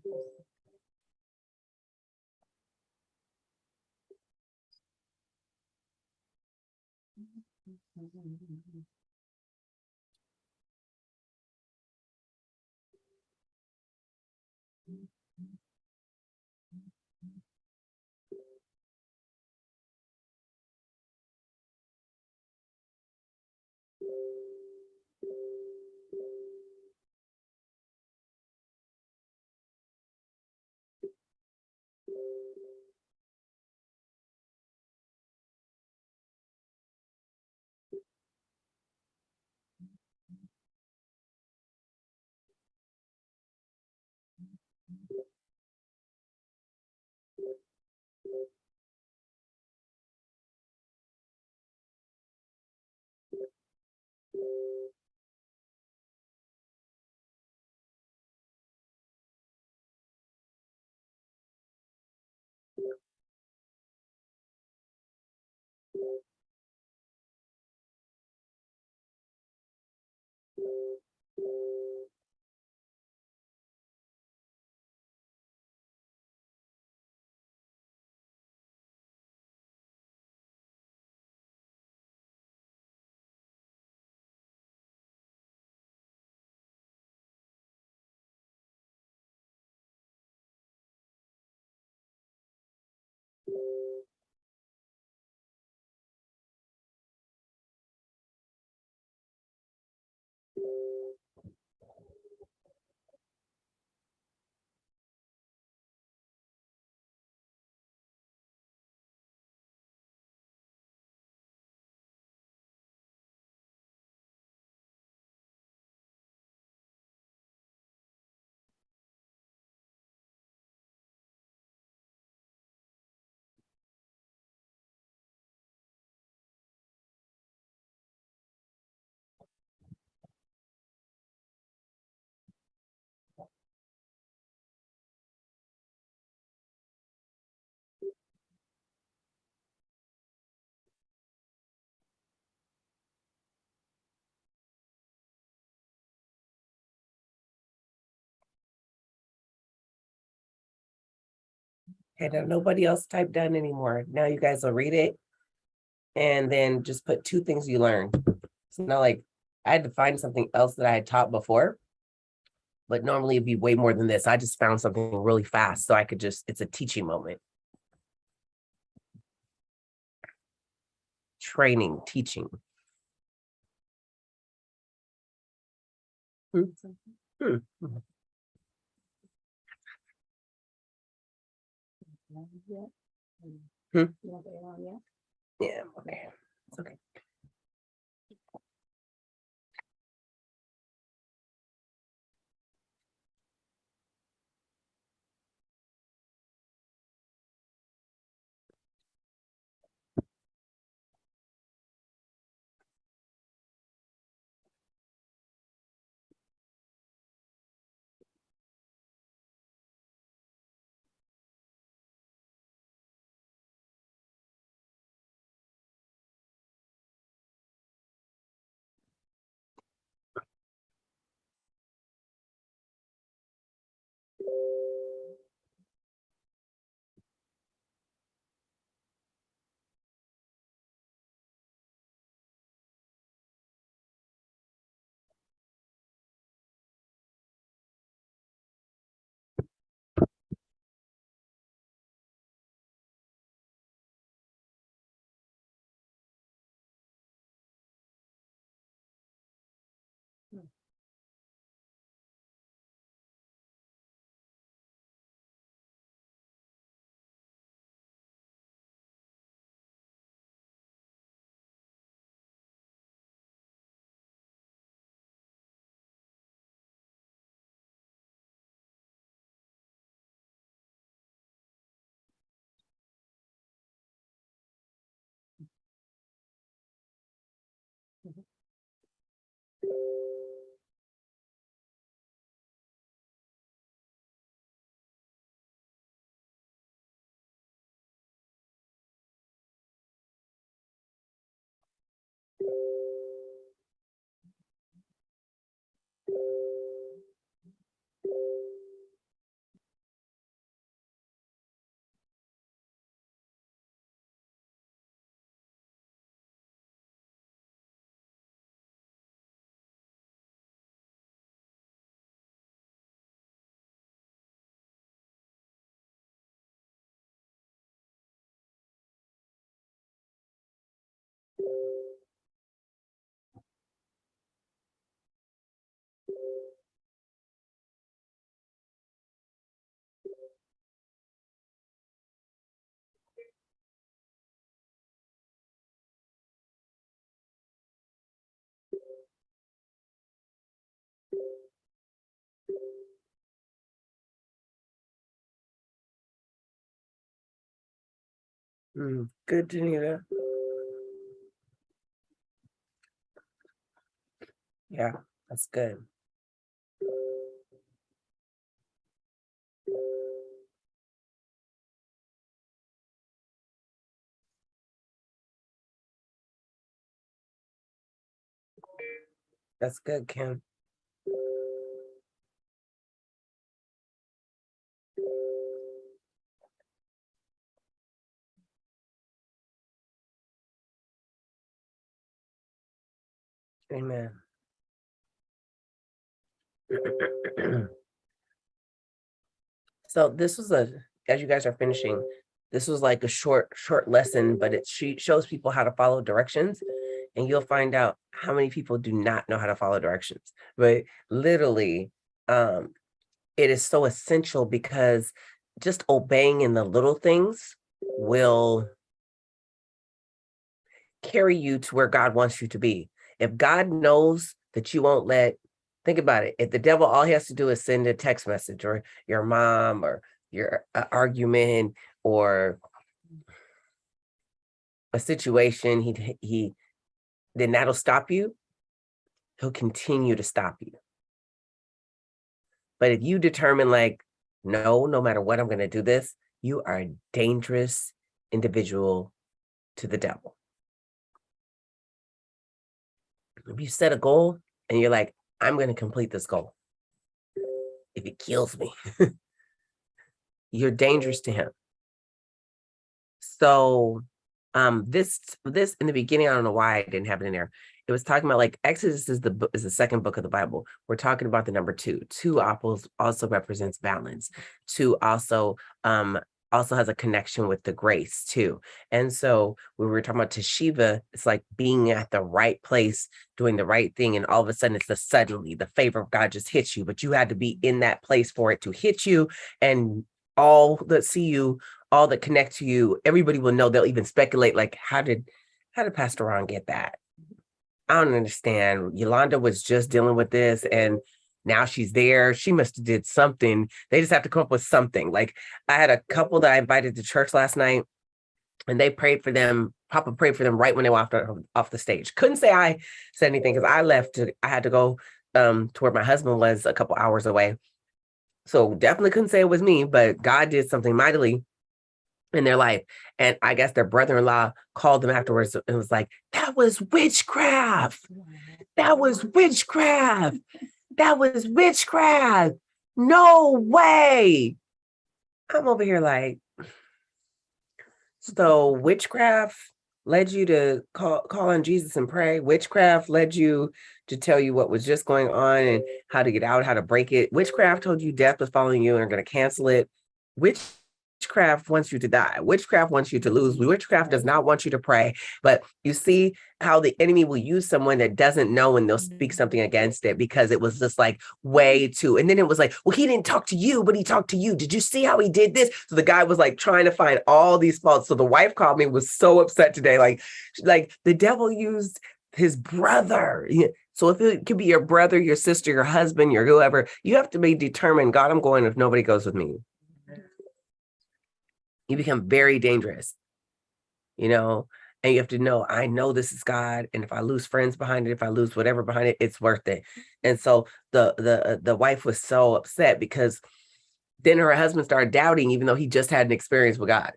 And nobody else type done anymore. Now you guys will read it and then just put 2 things you learned. It's not like I had to find something else that I had taught before, but normally it'd be way more than this. I just found something really fast so I could just, it's a teaching moment. Training, teaching. Hmm. Hmm. Hmm. Yeah, okay. It's okay. Good, Janita. Yeah, that's good. That's good, Kim. Amen. So this was as you guys are finishing, this was like a short lesson, but she shows people how to follow directions, and you'll find out how many people do not know how to follow directions. But literally, it is so essential because just obeying in the little things will carry you to where God wants you to be. If God knows that you won't think about it. If the devil, all he has to do is send a text message, or your mom, or your argument, or a situation, then that'll stop you. He'll continue to stop you. But if you determine like, no matter what, I'm going to do this, you are a dangerous individual to the devil. If you set a goal and you're like, I'm going to complete this goal, if it kills me, you're dangerous to him. So this in the beginning, I don't know why I didn't have it in there. It was talking about like Exodus is the second book of the Bible. We're talking about the number two. Two apples also represents balance. Two also has a connection with the grace too. And so when we were talking about Teshiva, it's like being at the right place, doing the right thing, and all of a sudden it's the favor of God just hits you, but you had to be in that place for it to hit you, and all that see you, all that connect to you, everybody will know. They'll even speculate like, how did Pastor Ron get that? I don't understand. Yolanda was just dealing with this and now she's there. She must have did something. They just have to come up with something. Like I had a couple that I invited to church last night and they prayed for them. Papa prayed for them right when they walked off the stage. Couldn't say I said anything because I had to go to where my husband was a couple hours away. So definitely couldn't say it was me, but God did something mightily in their life. And I guess their brother-in-law called them afterwards and was like, that was witchcraft. That was witchcraft. That was witchcraft. No way. I'm over here like, so witchcraft led you to call on Jesus and pray. Witchcraft led you to tell you what was just going on and how to get out, how to break it. Witchcraft told you death was following you and are going to cancel it. Witchcraft wants you to die. Witchcraft wants you to lose. Witchcraft does not want you to pray. But you see how the enemy will use someone that doesn't know and they'll speak something against it because it was just like way too. And then it was like, well, he didn't talk to you, but he talked to you. Did you see how he did this? So the guy was like trying to find all these faults. So the wife called me, was so upset today. Like the devil used his brother. So if it could be your brother, your sister, your husband, your whoever, you have to be determined, God, I'm going if nobody goes with me. You become very dangerous, and you have to know, I know this is God. And if I lose friends behind it, if I lose whatever behind it, it's worth it. And so the wife was so upset because then her husband started doubting, even though he just had an experience with God.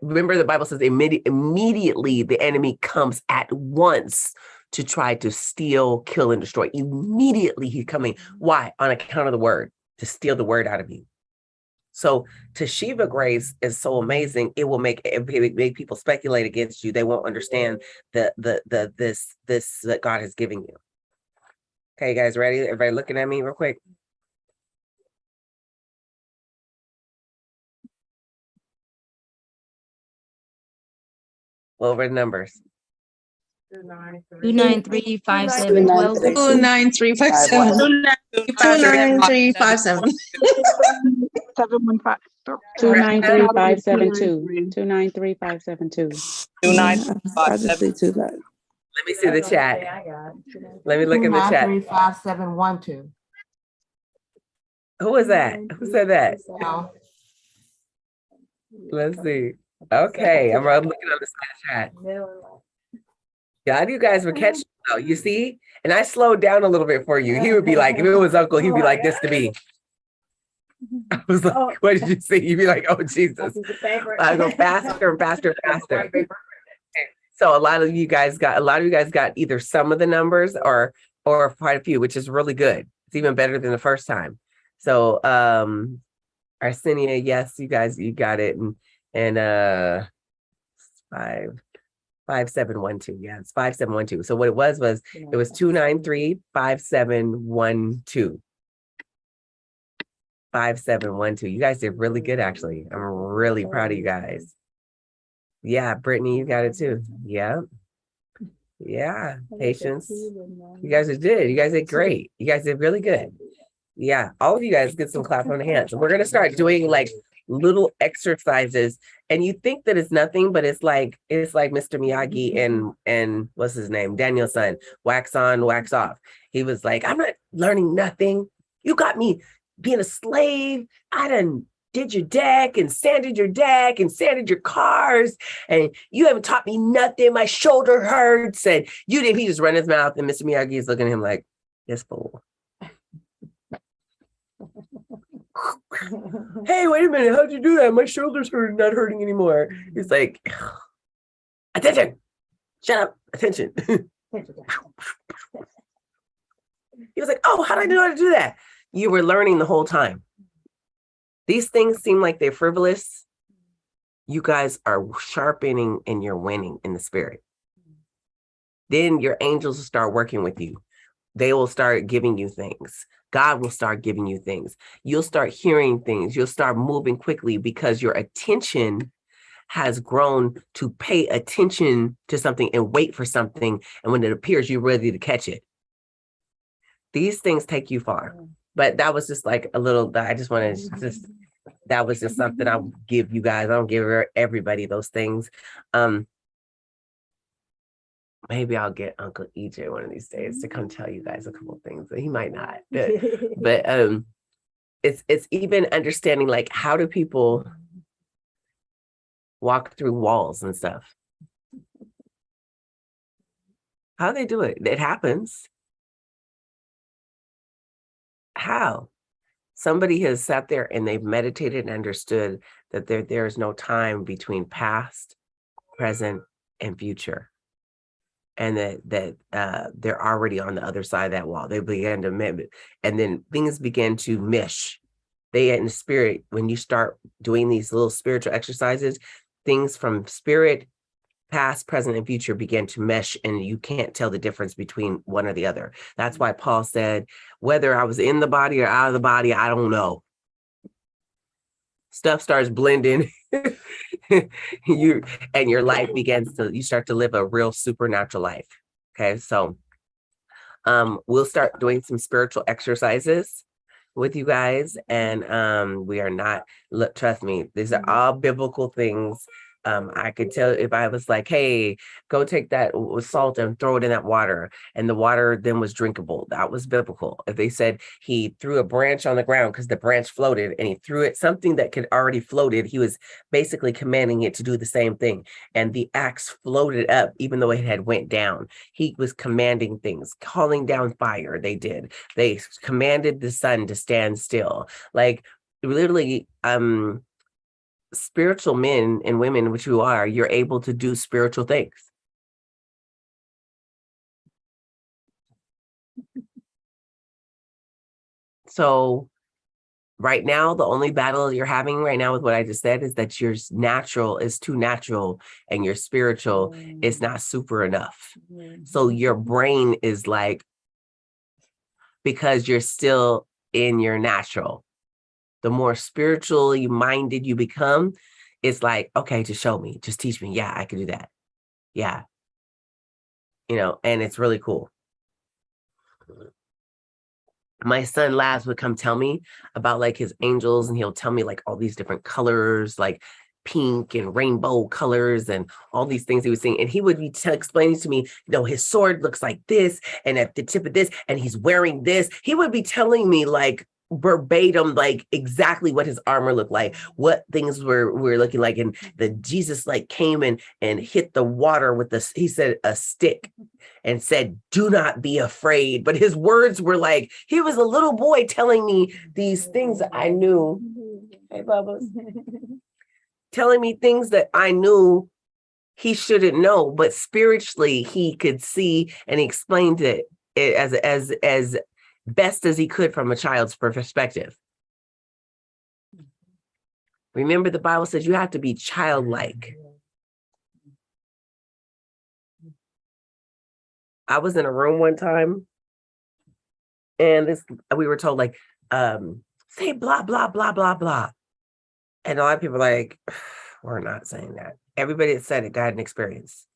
Remember the Bible says immediately the enemy comes at once to try to steal, kill, and destroy. Immediately he's coming. Why? On account of the word, to steal the word out of you. So Teshiva grace is so amazing. It will make people speculate against you. They won't understand this that God is giving you. Okay, you guys ready? Everybody looking at me real quick. What were the numbers? 2935712. 29357. 29357. 293572. 293572. I just see two guys. Let me see the chat. Let me look in the chat. 2935712. Who was that? Who said that? Let's see. Okay, I'm looking on the chat. Yeah, you guys were catching though. You see? And I slowed down a little bit for you. He would be like, if it was Uncle, he'd be like this to me. I was like, what did you see? You'd be like, oh, Jesus. I go faster and faster and faster. So a lot of you guys got either some of the numbers or quite a few, which is really good. It's even better than the first time. So Arsenio, yes, you guys, you got it. And 5712. Yeah, it's 5712. So what it was it was 2935712. 5712. You guys did really good, actually. I'm really proud of you guys. Yeah, Brittany, you got it too. Yeah. Yeah, Patience. You guys did. You guys did great. You guys did really good. Yeah, all of you guys get some clap on the hands. And we're gonna start doing like little exercises, and you think that it's nothing, but it's like Mr. Miyagi and what's his name, Daniel-san, wax on, wax off. He was like, I'm not learning nothing. You got me being a slave. I done did your deck and sanded your deck and sanded your cars, and you haven't taught me nothing. My shoulder hurts, and you didn't. He just run his mouth, and Mr. Miyagi is looking at him like, this fool. Hey, wait a minute, how'd you do that? My shoulders are not hurting anymore. He's like, attention, shut up, attention. He was like, oh, how did I know how to do that? You were learning the whole time. These things seem like they're frivolous, you guys are sharpening and you're winning in the spirit. Then your angels will start working with you. They will start giving you things. God will start giving you things. You'll start hearing things. You'll start moving quickly because your attention has grown to pay attention to something and wait for something. And when it appears, you're ready to catch it. These things take you far. But that was just like a little, I just wanted to just, that was just something I'll give you guys. I don't give everybody those things. Maybe I'll get Uncle EJ one of these days to come tell you guys a couple of things. He might not, but it's even understanding like how do people walk through walls and stuff. How they do it? It happens. How? Somebody has sat there and they've meditated and understood that there is no time between past, present, and future. And that they're already on the other side of that wall. They began to mimic, and then things began to mesh. They in the spirit, when you start doing these little spiritual exercises, things from spirit, past, present, and future begin to mesh, and you can't tell the difference between one or the other. That's why Paul said, whether I was in the body or out of the body, I don't know. Stuff starts blending. Your life begins to, you start to live a real supernatural life. Okay, so we'll start doing some spiritual exercises with you guys, and we are not, look, trust me, these are all biblical things. I could tell if I was like, hey, go take that salt and throw it in that water, and the water then was drinkable. That was biblical. If they said he threw a branch on the ground because the branch floated and he threw it, something that could already floated, he was basically commanding it to do the same thing. And the axe floated up, even though it had went down. He was commanding things, calling down fire. They did. They commanded the sun to stand still. Like literally, spiritual men and women, which you are, you're able to do spiritual things. So right now, the only battle you're having right now with what I just said is that your natural is too natural and your spiritual is not super enough. So your brain is like, because you're still in your natural. The more spiritually minded you become, it's like, okay, just show me, just teach me. Yeah, I can do that. Yeah. You know, and it's really cool. My son Laz would come tell me about like his angels, and he'll tell me like all these different colors, like pink and rainbow colors and all these things he was seeing. And he would be explaining to me, you know, his sword looks like this and at the tip of this, and he's wearing this. He would be telling me like verbatim, like exactly what his armor looked like, what things were looking like. And the Jesus like came in and hit the water with this, he said, a stick, and said, do not be afraid. But his words were like, he was a little boy telling me these things that I knew. Hey, Bubba. Telling me things that I knew he shouldn't know, but spiritually he could see, and he explained it as best as he could from a child's perspective. Remember, the Bible says you have to be childlike. I was in a room one time, and we were told like, say blah, blah, blah, blah, blah. And a lot of people are like, we're not saying that. Everybody that said it got an experience.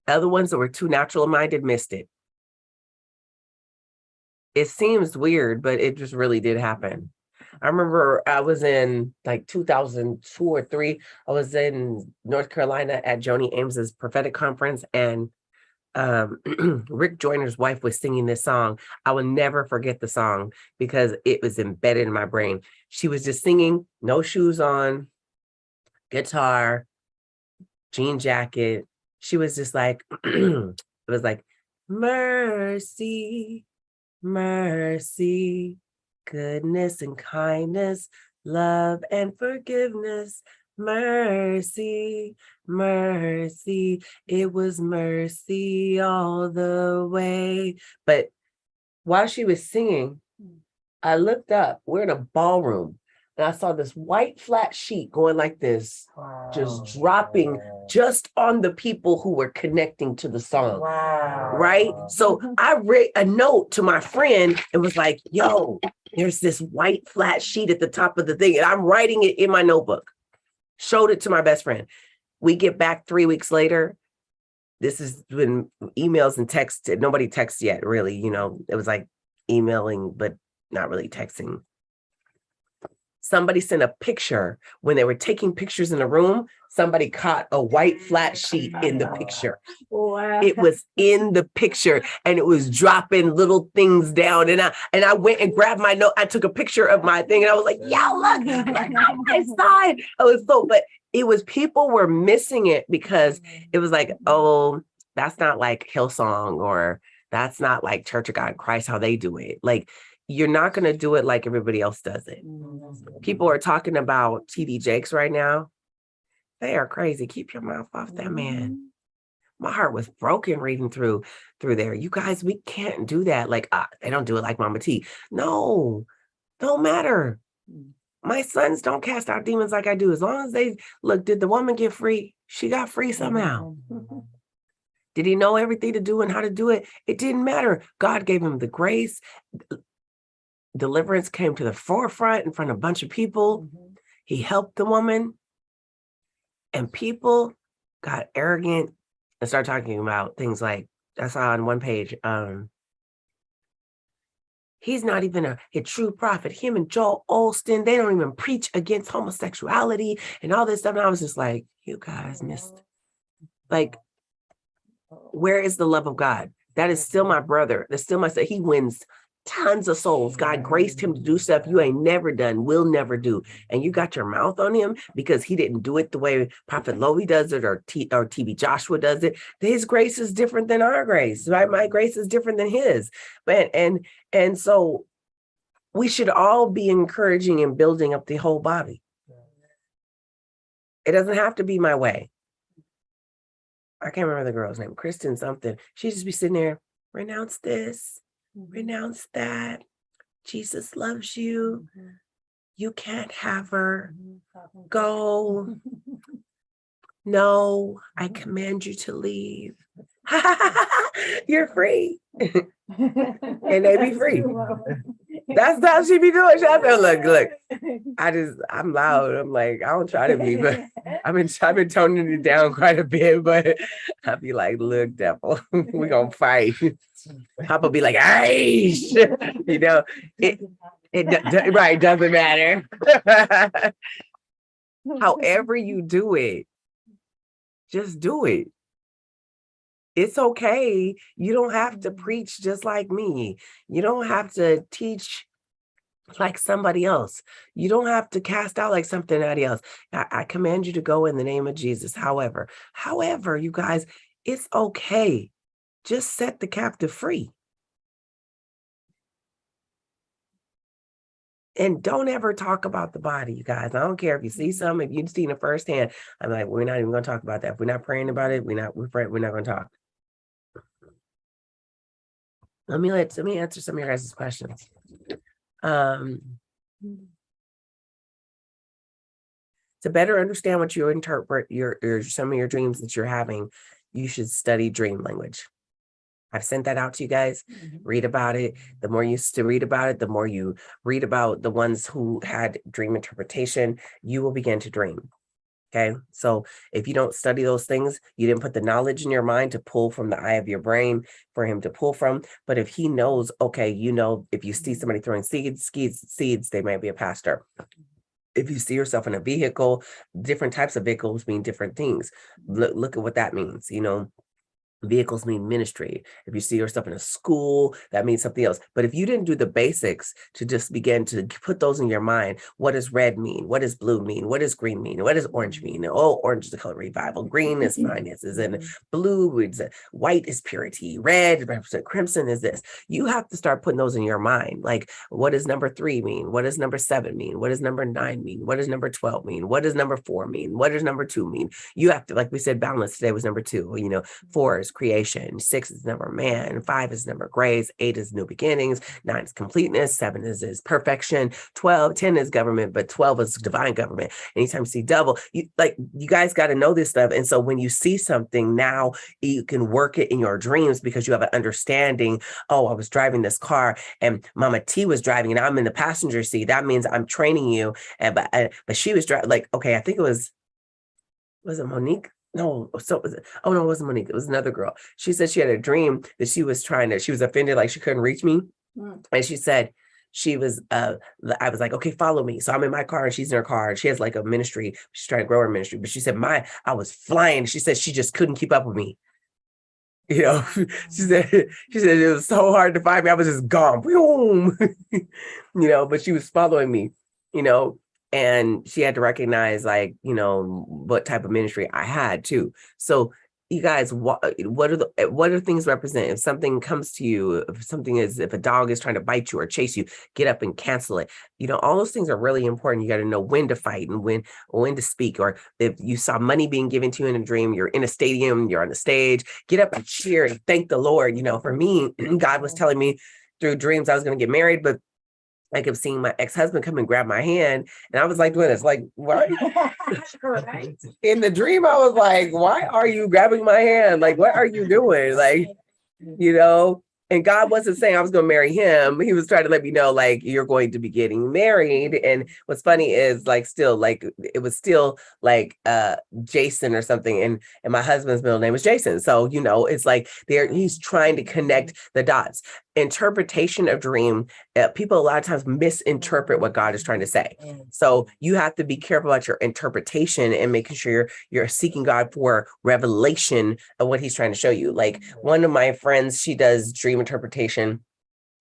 Other ones that were too natural minded missed it. It seems weird, but it just really did happen. I remember I was in like 2002 or 3. I was in North Carolina at Joni Ames's prophetic conference, and Rick Joyner's wife was singing this song. I will never forget the song because it was embedded in my brain. She was just singing, no shoes on, guitar, jean jacket. She was just like, it was like, mercy, mercy, goodness and kindness, love and forgiveness, mercy, mercy. It was mercy all the way. But while she was singing, I looked up. We're in a ballroom. and I saw this white flat sheet going like this, just dropping just on the people who were connecting to the song. Right? So I read a note to my friend and was like, yo, there's this white flat sheet at the top of the thing. And I'm writing it in my notebook. Showed it to my best friend. We get back 3 weeks later. This is when emails and texts, nobody texts yet, really. You know, it was like emailing, but not really texting. Somebody sent a picture when they were taking pictures in the room. Somebody caught a white flat sheet in the picture. Wow. It was in the picture and it was dropping little things down. And I went and grabbed my note. I took a picture of my thing and I was like, yo, look, like on my side. I was but it was people were missing it because it was like, oh, that's not like Hillsong, or that's not like Church of God in Christ, how they do it. Like, you're not going to do it like everybody else does it. People are talking about TD Jakes right now. They are crazy. Keep your mouth off that man. My heart was broken reading through there. You guys, we can't do that. Like, they don't do it like Mama T. No, don't matter. My sons don't cast out demons like I do. As long as they look, did the woman get free? She got free somehow. Did he know everything to do and how to do it? It didn't matter. God gave him the grace. Deliverance came to the forefront in front of a bunch of people. He helped the woman, and people got arrogant and started talking about things like, I saw on one page, he's not even a true prophet. Him and Joel Osteen, they don't even preach against homosexuality and all this stuff. And I was just like, you guys missed. Like, where is the love of God? That is still my brother. That's still my son. He wins tons of souls. God graced him to do stuff you ain't never done, will never do. And you got your mouth on him because he didn't do it the way Prophet Lowy does it, or TB Joshua does it. His grace is different than our grace, right? My grace is different than his. And so we should all be encouraging and building up the whole body. It doesn't have to be my way. I can't remember the girl's name, Kristen something. She'd just be sitting there, renounce this, renounce that. Jesus loves you. You can't have her. Go. No, I command you to leave. You're free. And they be free. That's how she be doing. She said, look, I'm loud. I'm like, I don't try to be, but I've been toning it down quite a bit, but I'll be like, look, devil, we're gonna fight. Papa be like, hey, you know, it right, doesn't matter. However you do it, just do it. It's okay. You don't have to preach just like me. You don't have to teach like somebody else. You don't have to cast out like somebody else. I command you to go in the name of Jesus. However, you guys, it's okay. Just set the captive free. And don't ever talk about the body, you guys. I don't care if you see something, if you've seen it firsthand. I'm like, we're not even going to talk about that. If we're not praying about it, we're not going to talk. Let me answer some of your guys' questions. To better understand what you interpret some of your dreams that you're having, you should study dream language. I've sent that out to you guys. Read about it. The more you read about it, the more you read about the ones who had dream interpretation, you will begin to dream. Okay, so if you don't study those things, you didn't put the knowledge in your mind to pull from the eye of your brain for him to pull from. But if he knows, okay, you know, if you see somebody throwing seeds, they might be a pastor. If you see yourself in a vehicle, different types of vehicles mean different things. Look at what that means, you know. Vehicles mean ministry. If you see yourself in a school, that means something else. But if you didn't do the basics to just begin to put those in your mind, what does red mean? What does blue mean? What does green mean? What does orange mean? Oh, orange is the color revival. Green is finances, and blue is white is purity. Red represents crimson is this. You have to start putting those in your mind. Like, what does number 3 mean? What does number 7 mean? What does number 9 mean? What does number 12 mean? What does number 4 mean? What does number 2 mean? You have to, like we said, balance today was number 2. You know, 4 is creation. 6 is the number of man. 5 is the number of grace. 8 is new beginnings. 9 is completeness. 7 is perfection. 10 is government, but 12 is divine government. Anytime you see double, you guys got to know this stuff. And so when you see something now, you can work it in your dreams because you have an understanding. Oh, I was driving this car and Mama T was driving and I'm in the passenger seat. That means I'm training you. But she was driving, like, okay, I think was it Monique? No, so was it? Oh no, it wasn't Monique. It was another girl. She said she had a dream that she was offended, like she couldn't reach me. And she said she was, I was like, okay, follow me. So I'm in my car and she's in her car and she has like a ministry. She's trying to grow her ministry. But she said, I was flying. She said she just couldn't keep up with me. You know, she said it was so hard to find me. I was just gone. Boom. You know, but she was following me, you know. And she had to recognize, like, you know, what type of ministry I had too. So you guys, what do things represent? If something comes to you, if a dog is trying to bite you or chase you, get up and cancel it. You know, all those things are really important. You got to know when to fight and when to speak. Or if you saw money being given to you in a dream, you're in a stadium, you're on the stage, get up and cheer and thank the Lord. You know, for me, God was telling me through dreams I was going to get married, but I kept seeing my ex-husband come and grab my hand. And I was like doing this, like, why? In the dream, I was like, why are you grabbing my hand? Like, what are you doing? Like, you know, and God wasn't saying I was going to marry him. He was trying to let me know, like, you're going to be getting married. And what's funny is, like, still, like, it was still like Jason or something. And my husband's middle name was Jason. So, you know, it's like he's trying to connect the dots. Interpretation of dream, people a lot of times misinterpret what God is trying to say. So you have to be careful about your interpretation and making sure you're seeking God for revelation of what he's trying to show you. Like one of my friends, she does dream interpretation.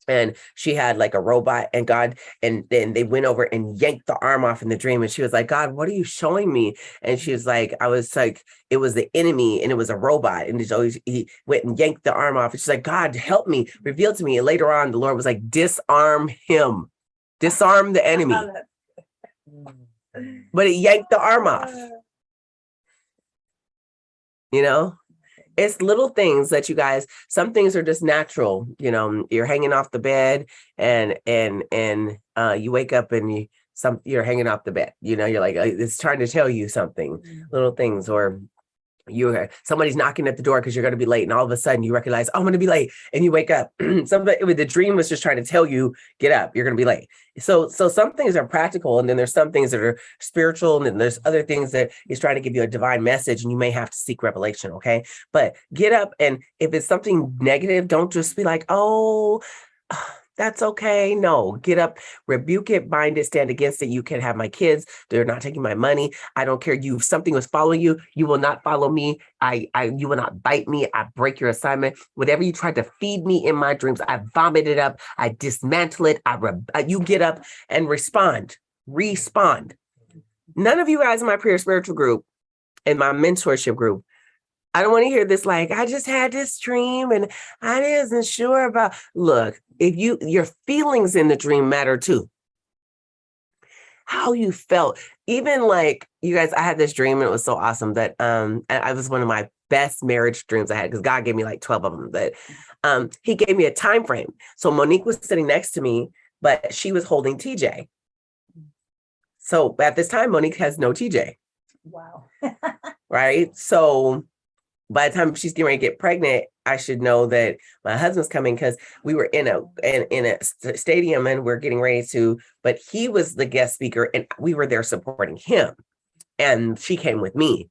And she had like a robot and then they went over and yanked the arm off in the dream. And she was like, God, what are you showing me? And she was like, I was like, it was the enemy and it was a robot. And he went and yanked the arm off. And she's like, God, help me, reveal to me. And later on, the Lord was like, disarm him, disarm the enemy. But it yanked the arm off. You know? It's little things that you guys, some things are just natural. You know, you're hanging off the bed and you wake up and you're hanging off the bed, you know, you're like, it's trying to tell you something, little things, or somebody's knocking at the door because you're going to be late. And all of a sudden you recognize, oh, I'm going to be late. And you wake up. The dream was just trying to tell you, get up, you're going to be late. So some things are practical. And then there's some things that are spiritual. And then there's other things that he's trying to give you a divine message and you may have to seek revelation. Okay. But get up. And if it's something negative, don't just be like, oh, that's okay. No, get up, rebuke it, bind it, stand against it. You can have my kids. They're not taking my money. I don't care. If something was following you, you will not follow me. You will not bite me. I break your assignment. Whatever you tried to feed me in my dreams, I vomit it up. I dismantle it. You get up and respond. None of you guys in my prayer spiritual group and my mentorship group, I don't want to hear this like, I just had this dream and I wasn't sure about. Look, if your feelings in the dream matter too. How you felt. Even like, you guys, I had this dream and it was so awesome that I was one of my best marriage dreams I had because God gave me like 12 of them. But he gave me a time frame. So Monique was sitting next to me, but she was holding TJ. So at this time, Monique has no TJ. Wow. Right? So by the time she's getting ready to get pregnant, I should know that my husband's coming because we were in a stadium and we're getting ready to, but he was the guest speaker and we were there supporting him. And she came with me.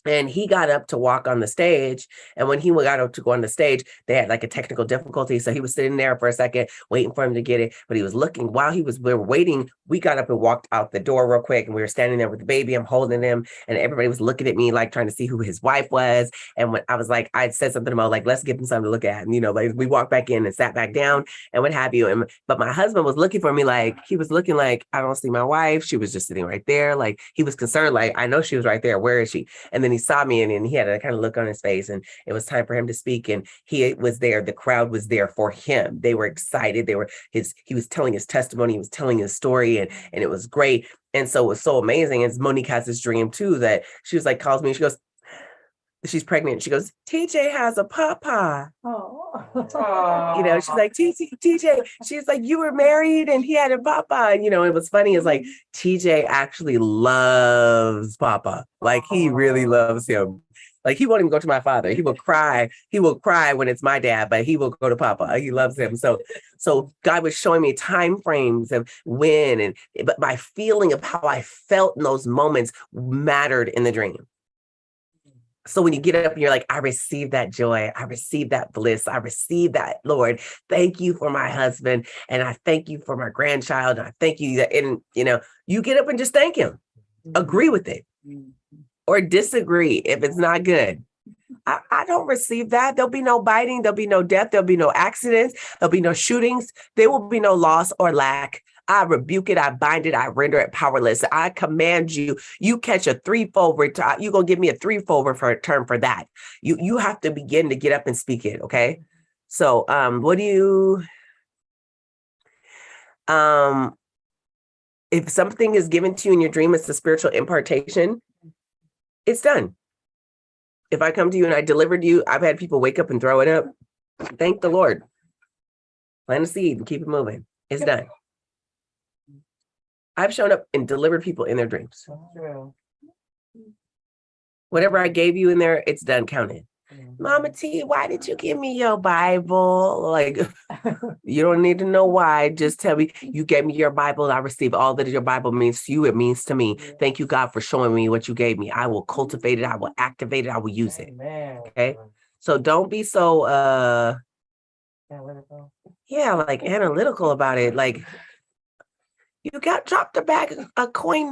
And he got up to walk on the stage. And when he got up to go on the stage, they had like a technical difficulty. So he was sitting there for a second, waiting for him to get it. But he was looking while we were waiting. We got up and walked out the door real quick. And we were standing there with the baby. I'm holding him. And everybody was looking at me, like trying to see who his wife was. And when I was like, I said something about like, let's give him something to look at. And, you know, like we walked back in and sat back down and what have you. But my husband was looking for me, like he was looking like, I don't see my wife. She was just sitting right there. Like he was concerned, like, I know she was right there. Where is she? And then he saw me and he had a kind of look on his face and it was time for him to speak. And he was there. The crowd was there for him. They were excited. He was telling his testimony. He was telling his story and it was great. And so it was so amazing. And Monique has this dream too, that she was like, calls me and she goes, she's pregnant. She goes, TJ has a papa. Oh. You know, she's like, TJ, she's like, you were married and he had a papa. And, you know, it was funny. It's like, TJ actually loves papa. Like, he really loves him. Like, he won't even go to my father. He will cry. He will cry when it's my dad, but he will go to papa. He loves him. So God was showing me time frames of when, but my feeling of how I felt in those moments mattered in the dream. So when you get up and you're like, I received that joy, I received that bliss, I received that, Lord, thank you for my husband, and I thank you for my grandchild, and I thank you that, and you know, you get up and just thank him, agree with it, or disagree if it's not good. I don't receive that. There'll be no biting, there'll be no death, there'll be no accidents, there'll be no shootings, there will be no loss or lack. I rebuke it, I bind it, I render it powerless. I command you, you catch a threefold return. You're going to give me a threefold return for that. You have to begin to get up and speak it, okay? So what do you, if something is given to you in your dream, it's a spiritual impartation, it's done. If I come to you and I delivered you, I've had people wake up and throw it up. Thank the Lord. Plant a seed and keep it moving. It's done. I've shown up and delivered people in their dreams. Whatever I gave you in there, it's done, counted. Mama T, why did you give me your Bible? Like, you don't need to know why. Just tell me, you gave me your Bible. I receive all that your Bible means to you. It means to me. Thank you, God, for showing me what you gave me. I will cultivate it. I will activate it. I will use it. Okay. So don't be so, yeah, like analytical about it. Like, you got dropped a bag of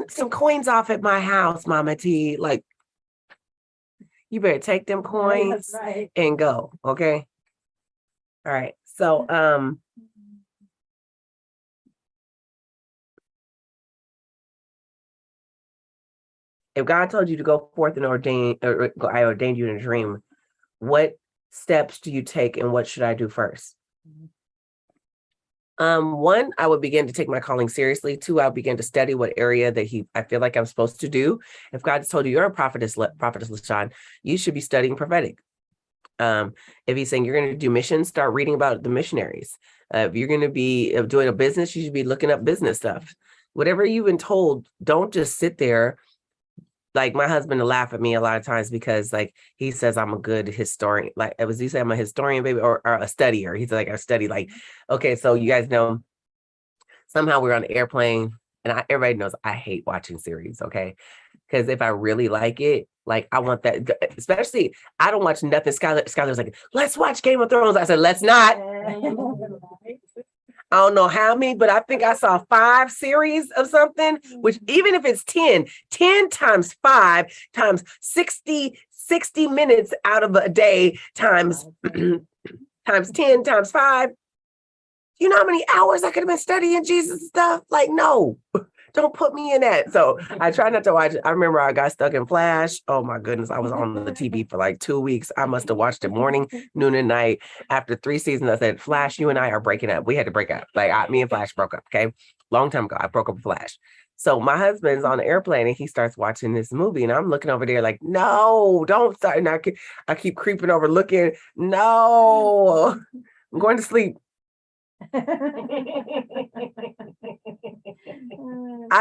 some coins off at my house, Mama T. Like, you better take them coins and go, okay? All right. So if God told you to go forth and I ordained you in a dream, what steps do you take and what should I do first? One, I would begin to take my calling seriously. Two, I'll begin to study what area that I feel like I'm supposed to do. If God's told you you're a prophetess, LaShawn, you should be studying prophetic. If he's saying you're going to do missions, start reading about the missionaries. If you're going to be doing a business, you should be looking up business stuff. Whatever you've been told, don't just sit there. Like, my husband will laugh at me a lot of times because, like, he says I'm a good historian. Like, he say I'm a historian, baby, or a studier. He's like, I study. Like, okay, so you guys know, somehow we're on the airplane, and everybody knows I hate watching series, okay? Because if I really like it, like, I want that, especially, I don't watch nothing. Skylar's like, let's watch Game of Thrones. I said, let's not. I don't know how many, but I think I saw 5 series of something, which even if it's 10 times 5 times 60 minutes out of a day times 10 times 5. You know how many hours I could have been studying Jesus stuff? Like, no, don't put me in that. So I try not to watch it. I remember I got stuck in Flash. Oh my goodness. I was on the TV for like 2 weeks. I must have watched it morning, noon, and night. After 3 seasons, I said, Flash, you and I are breaking up. We had to break up. Like, me and Flash broke up. Okay. Long time ago, I broke up with Flash. So my husband's on the airplane and he starts watching this movie and I'm looking over there like, no, don't start. And I keep creeping over looking. No, I'm going to sleep. I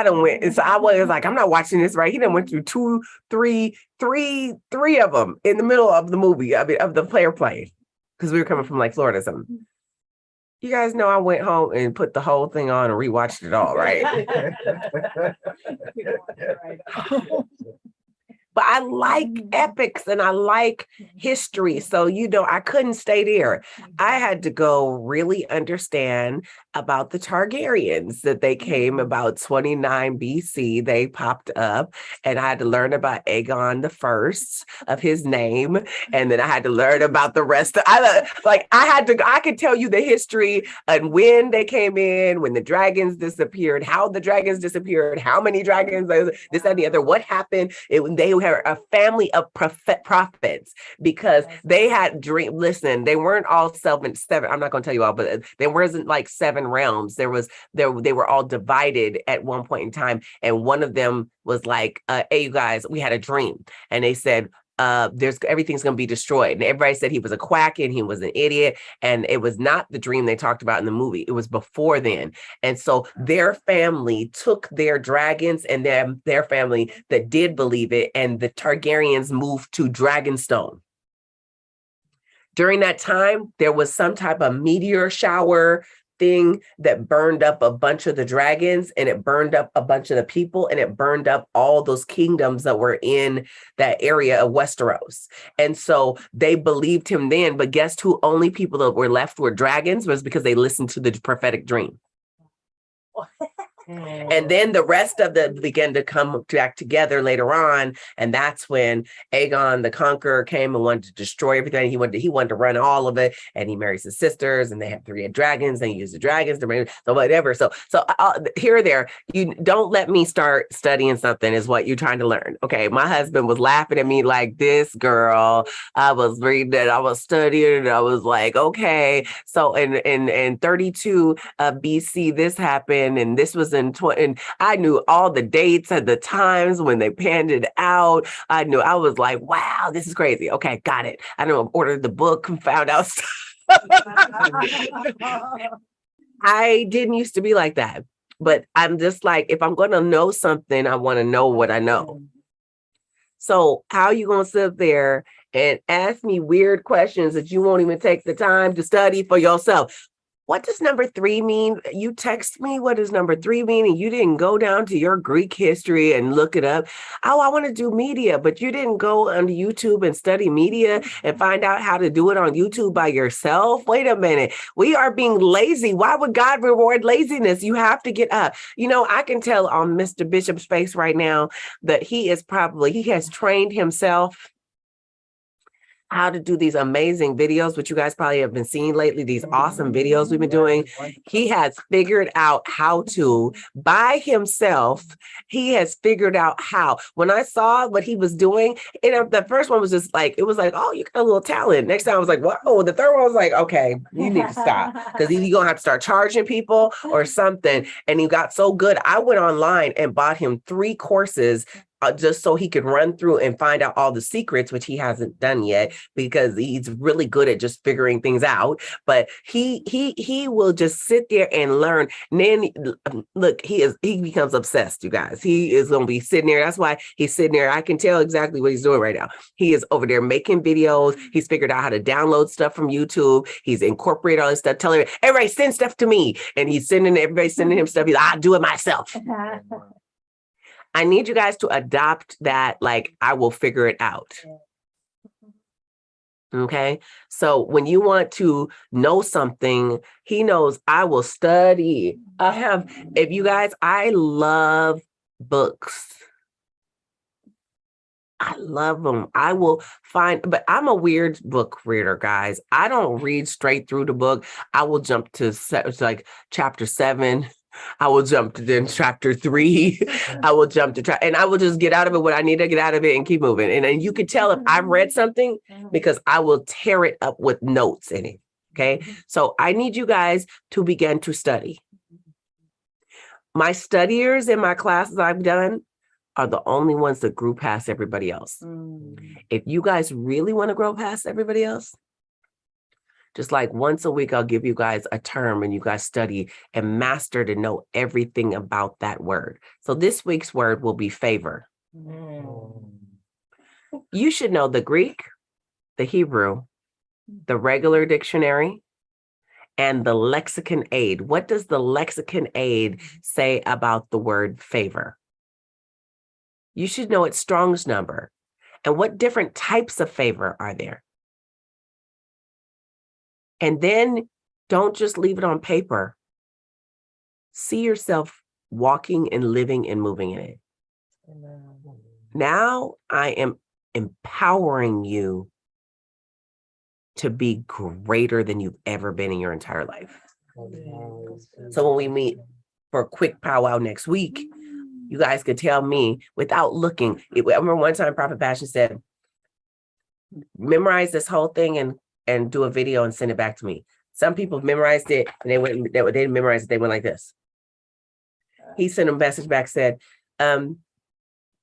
done went, so I was like, I'm not watching this, right? He done went through 2, 3 of them in the middle of the movie, of the player play, because we were coming from like Florida or something. You guys know I went home and put the whole thing on and rewatched it all, right? But I like epics and I like history. So, you know, I couldn't stay there. I had to go really understand about the Targaryens, that they came about 29 BC. They popped up and I had to learn about Aegon the First of his name. And then I had to learn about the rest of, I could tell you the history and when they came in, when the dragons disappeared, how the dragons disappeared, how many dragons, this, that, and the other, what happened. They were a family of prophets because they had dream. Listen, they weren't all 7. I'm not going to tell you all, but there wasn't like 7 realms. They were all divided at one point in time. And one of them was like, hey, you guys, we had a dream. And they said, everything's going to be destroyed. And everybody said he was a quack and he was an idiot. And it was not the dream they talked about in the movie. It was before then. And so their family took their dragons and their family that did believe it, and the Targaryens moved to Dragonstone. During that time, there was some type of meteor shower thing that burned up a bunch of the dragons, and it burned up a bunch of the people, and it burned up all those kingdoms that were in that area of Westeros. And so they believed him then, but guess who only people that were left were dragons? Was because they listened to the prophetic dream. And then the rest of them began to come back together later on. And that's when Aegon the Conqueror came and wanted to destroy everything. He wanted to run all of it. And he marries his sisters, and they have 3 dragons. And he used the dragons to bring, so whatever. So here or there, you don't let me start studying something is what you're trying to learn. Okay. My husband was laughing at me like, this girl, I was reading it, I was studying it. I was like, okay. So in 32 BC, this happened. And this was and I knew all the dates and the times when they panned it out. I was like, wow, this is crazy. Okay, got it. I know, ordered the book and found out stuff. I didn't used to be like that, but I'm just like, if I'm going to know something, I want to know what I know. So how you going to sit there and ask me weird questions that you won't even take the time to study for yourself? What does number 3 mean? You text me, what does number 3 mean? And you didn't go down to your Greek history and look it up. Oh, I want to do media, but you didn't go on YouTube and study media and find out how to do it on YouTube by yourself. Wait a minute. We are being lazy. Why would God reward laziness? You have to get up. You know, I can tell on Mr. Bishop's face right now that he has trained himself how to do these amazing videos, which you guys probably have been seeing lately, these awesome videos we've been doing. He has figured out how to, by himself, he has figured out how. When I saw what he was doing, the first one was just like, it was like, oh, you got a little talent. Next time I was like, whoa. The third one was like, okay, you need to stop, because you're going to have to start charging people or something. And he got so good. I went online and bought him 3 courses just so he could run through and find out all the secrets, which he hasn't done yet because he's really good at just figuring things out. But he will just sit there and learn. And then look, he becomes obsessed, you guys. He is going to be sitting there. That's why he's sitting there. I can tell exactly what he's doing right now. He is over there making videos. He's figured out how to download stuff from YouTube. He's incorporated all this stuff, telling everybody send stuff to me. And he's everybody sending him stuff. He's like, I'll do it myself. I need you guys to adopt that, like, I will figure it out. Okay. So when you want to know something, he knows I will study. I love books. I love them. I will find, but I'm a weird book reader, guys. I don't read straight through the book. I will jump to like chapter 7. I will jump to then chapter 3. I will jump to and I will just get out of it what I need to get out of it and keep moving. And then you can tell if I've read something because I will tear it up with notes in it. Okay. So I need you guys to begin to study. My studiers in my classes I've done are the only ones that grew past everybody else. If you guys really want to grow past everybody else, just like once a week, I'll give you guys a term and you guys study and master to know everything about that word. So this week's word will be favor. You should know the Greek, the Hebrew, the regular dictionary, and the lexicon aid. What does the lexicon aid say about the word favor? You should know its Strong's number. And what different types of favor are there? And then don't just leave it on paper. See yourself walking and living and moving in it. Now I am empowering you to be greater than you've ever been in your entire life. So when we meet for a quick powwow next week, you guys could tell me without looking. I remember one time Prophet Passion said, memorize this whole thing and do a video and send it back to me. Some people memorized it and they didn't memorize it. They went like this. He sent a message back, said,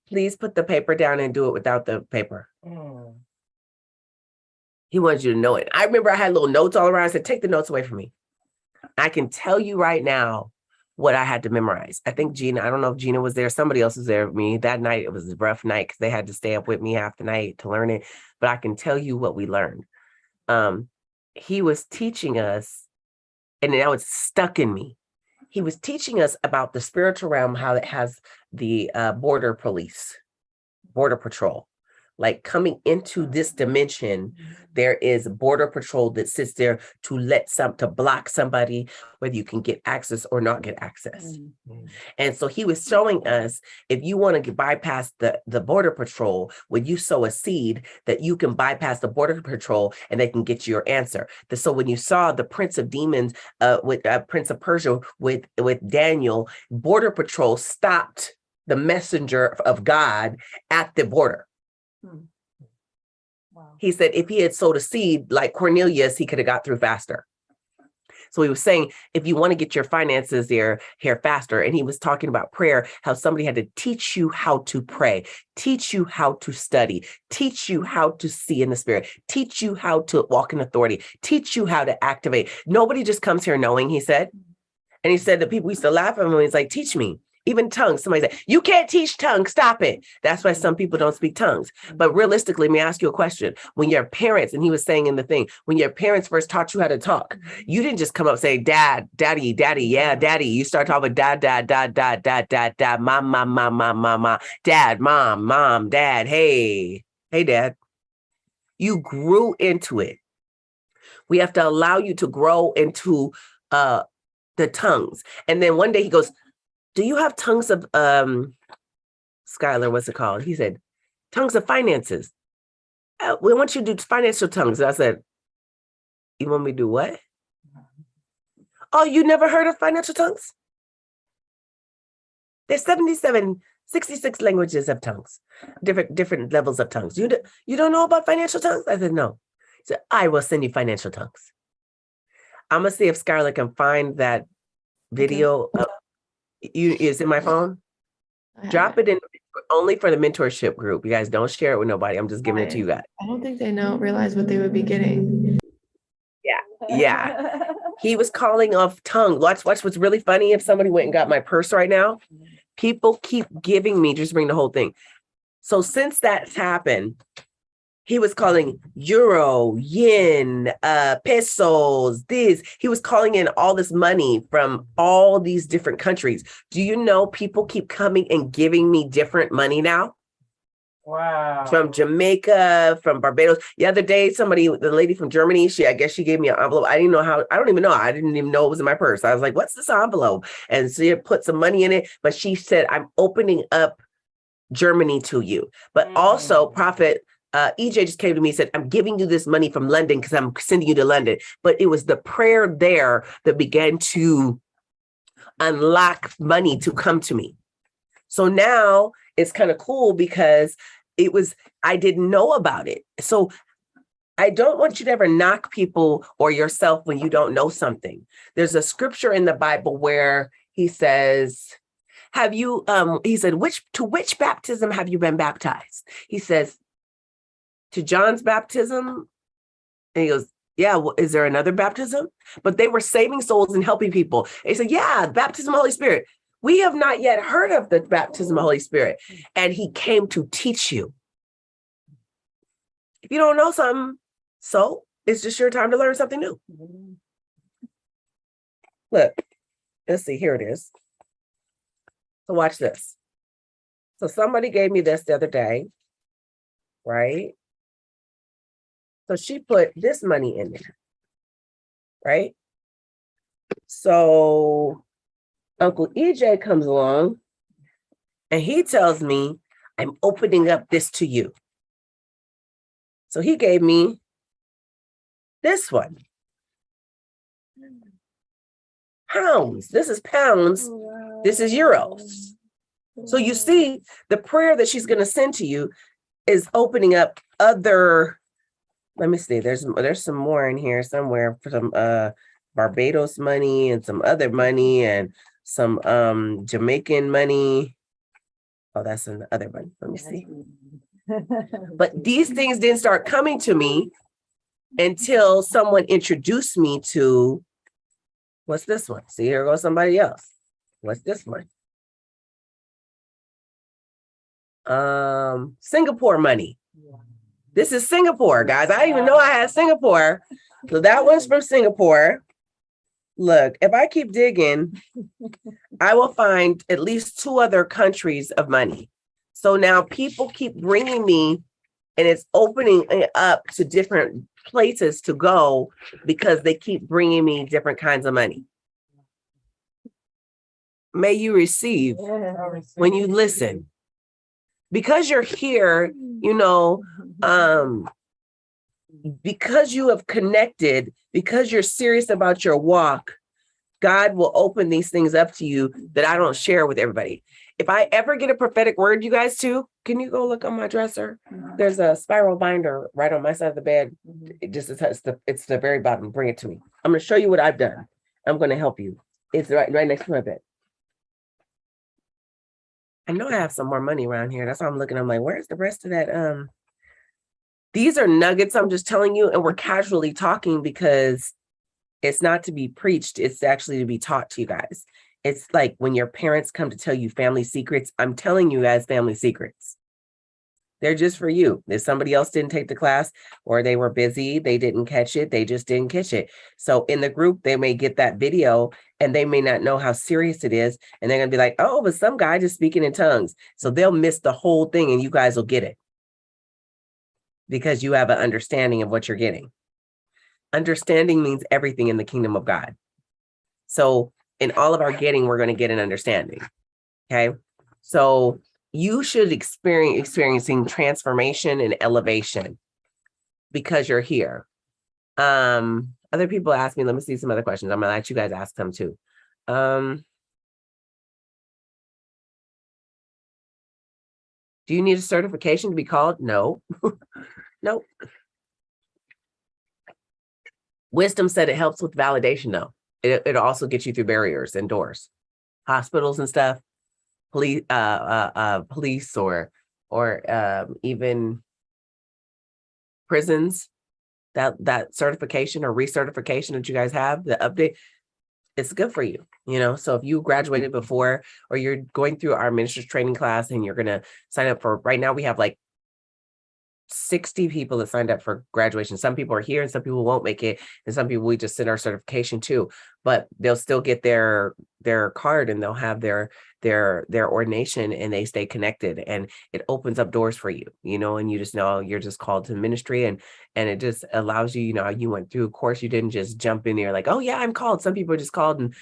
please put the paper down and do it without the paper. He wanted you to know it. I remember I had little notes all around. I said, take the notes away from me. I can tell you right now what I had to memorize. I think Gina, I don't know if Gina was there. Somebody else was there with me. That night, it was a rough night because they had to stay up with me half the night to learn it. But I can tell you what we learned. He was teaching us, and now it's stuck in me. He was teaching us about the spiritual realm, how it has the border police, border patrol. Like coming into this dimension, there is border patrol that sits there to block somebody, whether you can get access or not get access. And so he was showing us, if you want to bypass the border patrol, when you sow a seed, that you can bypass the border patrol and they can get you your answer. So when you saw the Prince of Demons with Prince of Persia with Daniel, border patrol stopped the messenger of God at the border. He said if he had sowed a seed like Cornelius, he could have got through faster. So he was saying, if you want to get your finances here faster, and he was talking about prayer, how somebody had to teach you how to pray, teach you how to study, teach you how to see in the spirit, teach you how to walk in authority, teach you how to activate. Nobody just comes here knowing, he said. And he said that people used to laugh at him when he's like, teach me. Even tongues, somebody said, you can't teach tongues, stop it. That's why some people don't speak tongues. But realistically, let me ask you a question. When your parents, and he was saying in the thing, when your parents first taught you how to talk, you didn't just come up and say, dad, daddy, daddy, yeah, daddy. You start talking with dad, dad, dad, dad, dad, dad, dad, mom, mom, mom, mom, mom, mom, dad, mom, mom, dad, hey, hey, dad. You grew into it. We have to allow you to grow into the tongues. And then one day he goes, do you have tongues of, Skylar, what's it called? He said, tongues of finances. We want you to do financial tongues. And I said, you want me to do what? Oh, you never heard of financial tongues? There's 66 languages of tongues, different levels of tongues. You don't know about financial tongues? I said, no. He said, I will send you financial tongues. I'm going to see if Skylar can find that video. Is in my phone. Drop it in only for the mentorship group. You guys don't share it with nobody. I'm just giving it to you guys. I don't think they realize what they would be getting. Yeah. He was calling off tongue. Watch what's really funny. If somebody went and got my purse right now, people keep giving me, just bring the whole thing. So since that's happened, he was calling euro, yen, pesos, this. He was calling in all this money from all these different countries. Do you know people keep coming and giving me different money now? Wow. From Jamaica, from Barbados. The other day, the lady from Germany, I guess she gave me an envelope. I didn't even know it was in my purse. I was like, what's this envelope? And she put some money in it, but she said, I'm opening up Germany to you. But also, Prophet EJ just came to me and said, I'm giving you this money from London because I'm sending you to London. But it was the prayer there that began to unlock money to come to me. So now it's kind of cool because I didn't know about it. So I don't want you to ever knock people or yourself when you don't know something. There's a scripture in the Bible where he says, he said, to which baptism have you been baptized? He says, to John's baptism. And he goes, yeah, well, is there another baptism? But they were saving souls and helping people. They said, yeah, baptism of the Holy Spirit. We have not yet heard of the baptism of the Holy Spirit. And he came to teach you. If you don't know something, so it's just your time to learn something new. Look, let's see, here it is. So watch this. So somebody gave me this the other day, right? So she put this money in there, right? So Uncle EJ comes along and he tells me, I'm opening up this to you. So he gave me this one. Pounds. This is pounds. This is euros. So you see, the prayer that she's going to send to you is opening up other. Let me see. There's some more in here somewhere for some Barbados money and some other money and some Jamaican money. Oh, that's another one. Let me see. But these things didn't start coming to me until someone introduced me to, what's this one? See, here goes somebody else. What's this one? Singapore money. This is Singapore, guys. I didn't even know I had Singapore. So that one's from Singapore. Look, if I keep digging, I will find at least 2 other countries of money. So now people keep bringing me, and it's opening it up to different places to go because they keep bringing me different kinds of money. May you receive when you listen. Because you're here, you know, because you have connected, because you're serious about your walk, God will open these things up to you that I don't share with everybody. If I ever get a prophetic word, you guys too, can you go look on my dresser? There's a spiral binder right on my side of the bed. It just it's the very bottom. Bring it to me. I'm going to show you what I've done. I'm going to help you. It's right next to my bed. I know I have some more money around here. That's why I'm looking. I'm like, where's the rest of that? These are nuggets I'm just telling you, and we're casually talking because it's not to be preached. It's actually to be taught to you guys. It's like when your parents come to tell you family secrets. I'm telling you guys family secrets. They're just for you. If somebody else didn't take the class or they were busy, they didn't catch it, they just didn't catch it. So in the group, they may get that video and they may not know how serious it is. And they're going to be like, oh, but some guy just speaking in tongues. So they'll miss the whole thing and you guys will get it because you have an understanding of what you're getting. Understanding means everything in the kingdom of God. So in all of our getting, we're going to get an understanding. Okay. So you should experiencing transformation and elevation because you're here. Other people ask me, let me see some other questions. I'm gonna let you guys ask them too. Do you need a certification to be called? No. Nope. Wisdom said it helps with validation though. It'll also get you through barriers and doors. Hospitals and stuff. Police or even prisons, that certification or recertification that you guys have, the update, it's good for you, you know. So if you graduated before or you're going through our ministers training class and you're gonna sign up for, right now we have like 60 people that signed up for graduation. Some people are here and some people won't make it. And some people we just send our certification to, but they'll still get their card and they'll have their ordination and they stay connected and it opens up doors for you, you know, and you just know you're just called to ministry and it just allows you, you know, you went through a course, you didn't just jump in there like, oh yeah, I'm called. Some people are just called and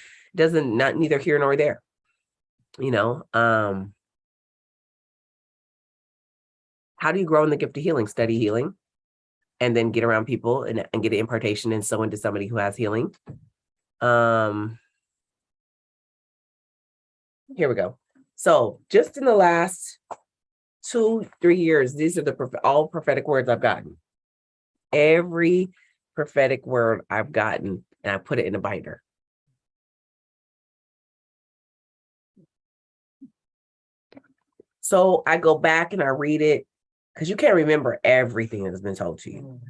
not neither here nor there, you know. How do you grow in the gift of healing? Study healing and then get around people and get an impartation and sow into somebody who has healing. Here we go. So just in the last 2-3 years, these are all prophetic words I've gotten. Every prophetic word I've gotten, and I put it in a binder. So I go back and I read it because you can't remember everything that has been told to you.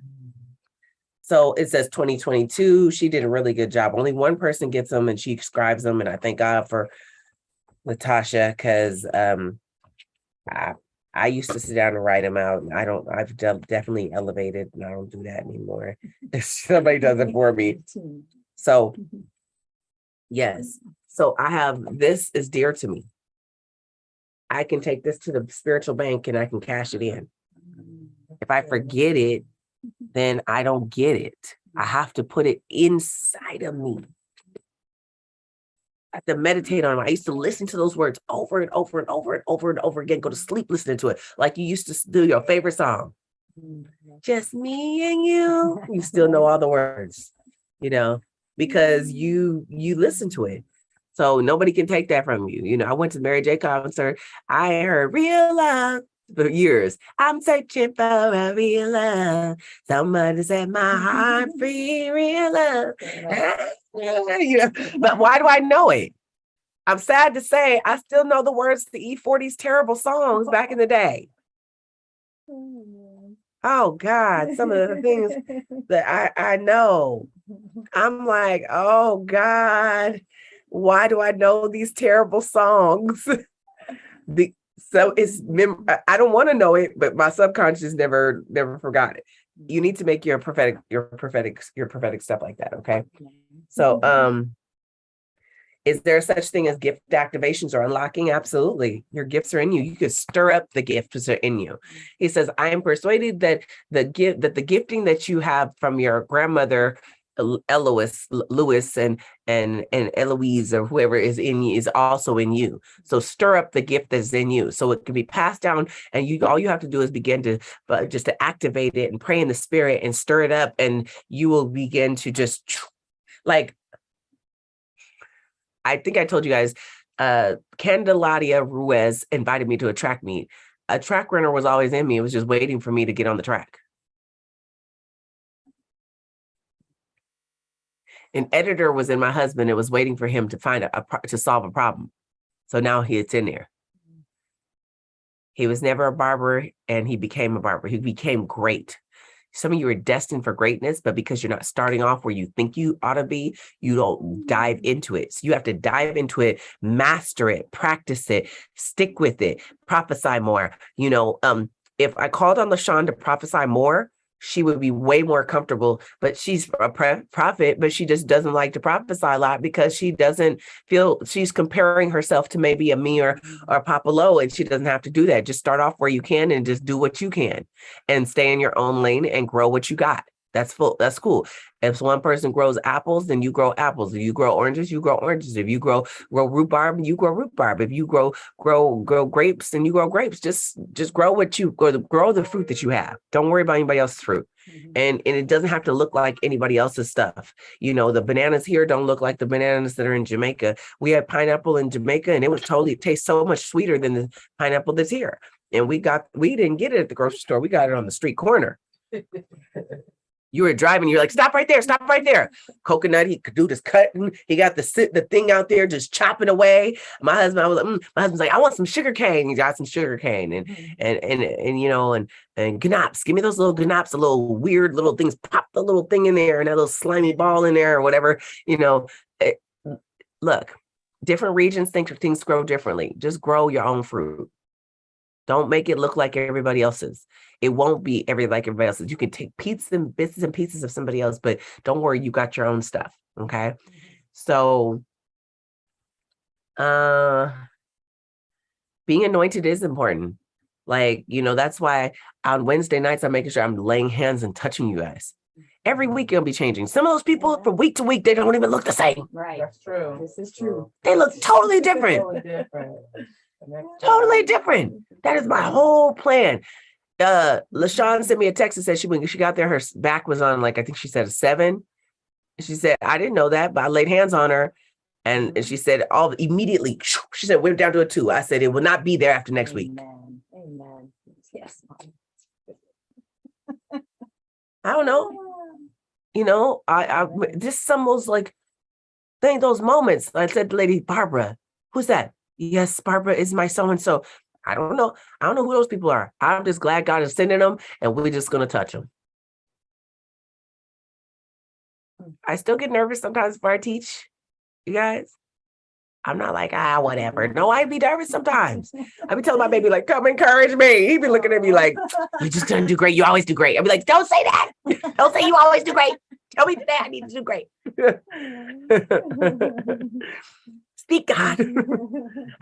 So it says 2022, she did a really good job. Only one person gets them and she scribes them. And I thank God for Latasha because I used to sit down and write them out. I've definitely elevated and I don't do that anymore. Somebody does it for me. So yes. So this is dear to me. I can take this to the spiritual bank and I can cash it in. If I forget it, then I don't get it. I have to put it inside of me. I have to meditate on it. I used to listen to those words over and over and over and over and over again, go to sleep listening to it. Like you used to do your favorite song. Just me and you. You still know all the words, you know, because you listen to it. So nobody can take that from you. You know, I went to the Mary J. concert. I heard real love for years. I'm searching for a real love. Somebody set my heart free, real love. You know, but why do I know it? I'm sad to say I still know the words to E40's terrible songs back in the day. Oh God, some of the things that I know. I'm like, oh God, why do I know these terrible songs? So I don't want to know it, but my subconscious never forgot it. You need to make your prophetic stuff like that. Okay. So is there such thing as gift activations or unlocking? Absolutely. Your gifts are in you. You could stir up the gifts are in you. He says, I am persuaded that the gifting that you have from your grandmother, Lewis and Eloise or whoever is in you is also in you. So stir up the gift that's in you. So it can be passed down, and all you have to do is begin to just to activate it and pray in the spirit and stir it up, and you will begin to just like, I think I told you guys, Candelaria Ruiz invited me to a track meet. A track runner was always in me. It was just waiting for me to get on the track. An editor was in my husband. It was waiting for him to find to solve a problem. So now it's in there. He was never a barber, and he became a barber. He became great. Some of you are destined for greatness, but because you're not starting off where you think you ought to be, you don't dive into it. So you have to dive into it, master it, practice it, stick with it, prophesy more. You know, if I called on LaShawn to prophesy more, she would be way more comfortable, but she's a prophet, but she just doesn't like to prophesy a lot because she doesn't feel she's comparing herself to maybe a me or Papa Lo, and she doesn't have to do that. Just start off where you can and just do what you can and stay in your own lane and grow what you got. That's cool. If one person grows apples, then you grow apples. If you grow oranges, you grow oranges. If you grow rhubarb, you grow rhubarb. If you grow grapes, then you grow grapes. Just grow grow the fruit that you have. Don't worry about anybody else's fruit. And it doesn't have to look like anybody else's stuff. You know, the bananas here don't look like the bananas that are in Jamaica. We had pineapple in Jamaica, and it tastes so much sweeter than the pineapple that's here. And we didn't get it at the grocery store. We got it on the street corner. You were driving, you're like, stop right there. Coconut, he could do this cutting. He got the thing out there just chopping away. My husband's like, I want some sugar cane. He got some sugar cane and you know, and gnops. Give me those little gnops, the little weird little things. Pop the little thing in there and that little slimy ball in there or whatever. You know, look, different regions think things grow differently. Just grow your own fruit. Don't make it look like everybody else's. It won't be like everybody else's. You can take bits and pieces of somebody else, but don't worry, you got your own stuff. Okay. So being anointed is important. Like, you know, that's why on Wednesday nights, I'm making sure I'm laying hands and touching you guys. Every week it'll be changing. Some of those people from week to week, they don't even look the same. Right. That's true. This is true. They look totally different. Totally different. That is my whole plan. LaShawn sent me a text and said when she got there, her back was on, like, I think she said a 7. She said, I didn't know that, but I laid hands on her. And she said, immediately, she said, we're down to a 2. I said, it will not be there after next week. Amen. Yes. I don't know. You know, I just some of those like those moments. I said to Lady Barbara, who's that? Yes, Barbara is my so-and-so. I don't know who those people are. I'm just glad God is sending them, and we're just going to touch them. I still get nervous sometimes before I teach, you guys. I'm not like, whatever. No, I'd be nervous sometimes. I'd be telling my baby, like, come encourage me. He'd be looking at me like, you're just going to do great. You always do great. I'd be like, don't say that. Don't say you always do great. Tell me today I need to do great. Speak, God.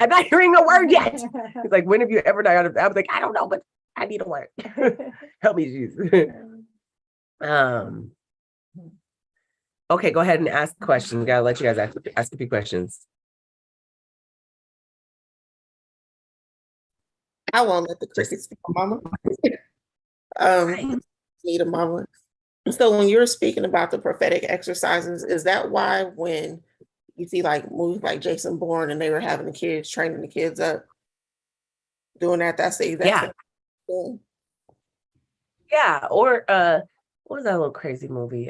I'm not hearing a word yet. He's like, when have you ever done? I was like, I don't know, but I need a word. Help me, Jesus. Okay, go ahead and ask questions. Gotta let you guys ask a few questions. I won't let the crickets speak, Mama. Need a mama. So when you're speaking about the prophetic exercises, is that why when you see like movies like Jason Bourne and they were having the kids, training the kids up, doing that's the exact thing? Yeah, or what was that little crazy movie?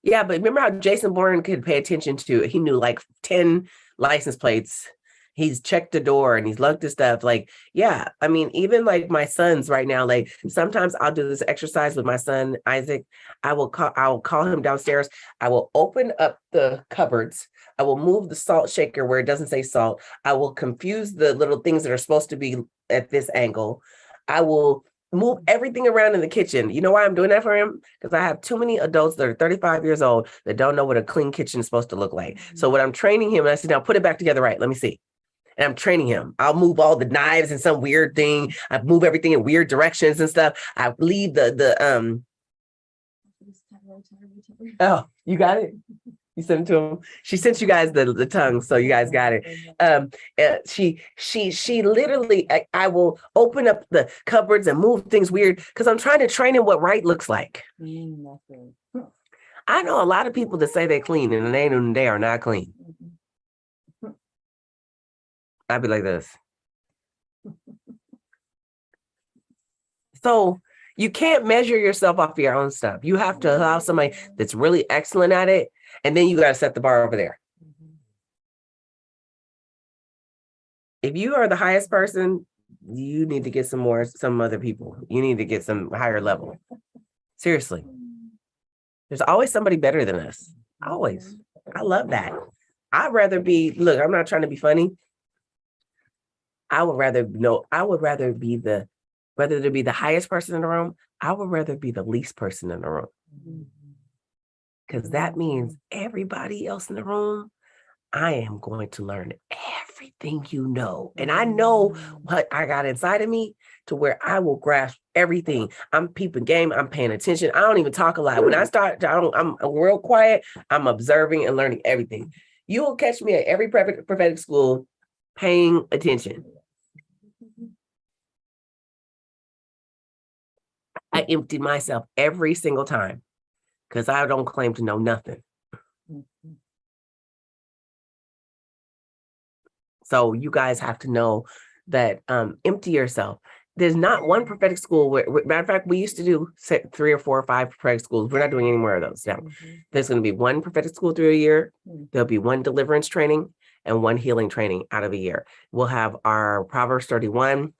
Yeah, but remember how Jason Bourne could pay attention to, he knew like 10 license plates. he's checked the door and he's looked at stuff. Like, yeah, I mean, even like my sons right now, like sometimes I'll do this exercise with my son, Isaac. I will call him downstairs. I will open up the cupboards. I will move the salt shaker where it doesn't say salt. I will confuse the little things that are supposed to be at this angle. I will move everything around in the kitchen. You know why I'm doing that for him? Because I have too many adults that are 35 years old that don't know what a clean kitchen is supposed to look like. So when I'm training him, I say, now put it back together right. Let me see. And I'm training him. I'll move all the knives in some weird thing. I move everything in weird directions and stuff. I leave Oh, you got it? You sent it to him. She sent you guys the tongue, so you guys got it. She literally, I will open up the cupboards and move things weird because I'm trying to train him what right looks like. I know a lot of people that say they're clean and they are not clean. I'd be like this. So you can't measure yourself off of your own stuff. You have to allow somebody that's really excellent at it. And then you got to set the bar over there. If you are the highest person, you need to get some other people. You need to get some higher level. Seriously. There's always somebody better than us. Always. I love that. I'd rather be, look, I'm not trying to be funny. I would rather be whether to be the highest person in the room, I would rather be the least person in the room. Because that means everybody else in the room, I am going to learn everything you know. And I know what I got inside of me to where I will grasp everything. I'm peeping game. I'm paying attention. I don't even talk a lot. When I start, I'm real quiet. I'm observing and learning everything. You will catch me at every prophetic school paying attention. I empty myself every single time because I don't claim to know nothing. So you guys have to know that empty yourself. There's not one prophetic school where, matter of fact, we used to do 3 or 4 or 5 prophetic schools. We're not doing any more of those now. There's going to be one prophetic school through a year. There'll be one deliverance training and one healing training out of a year. We'll have our Proverbs 31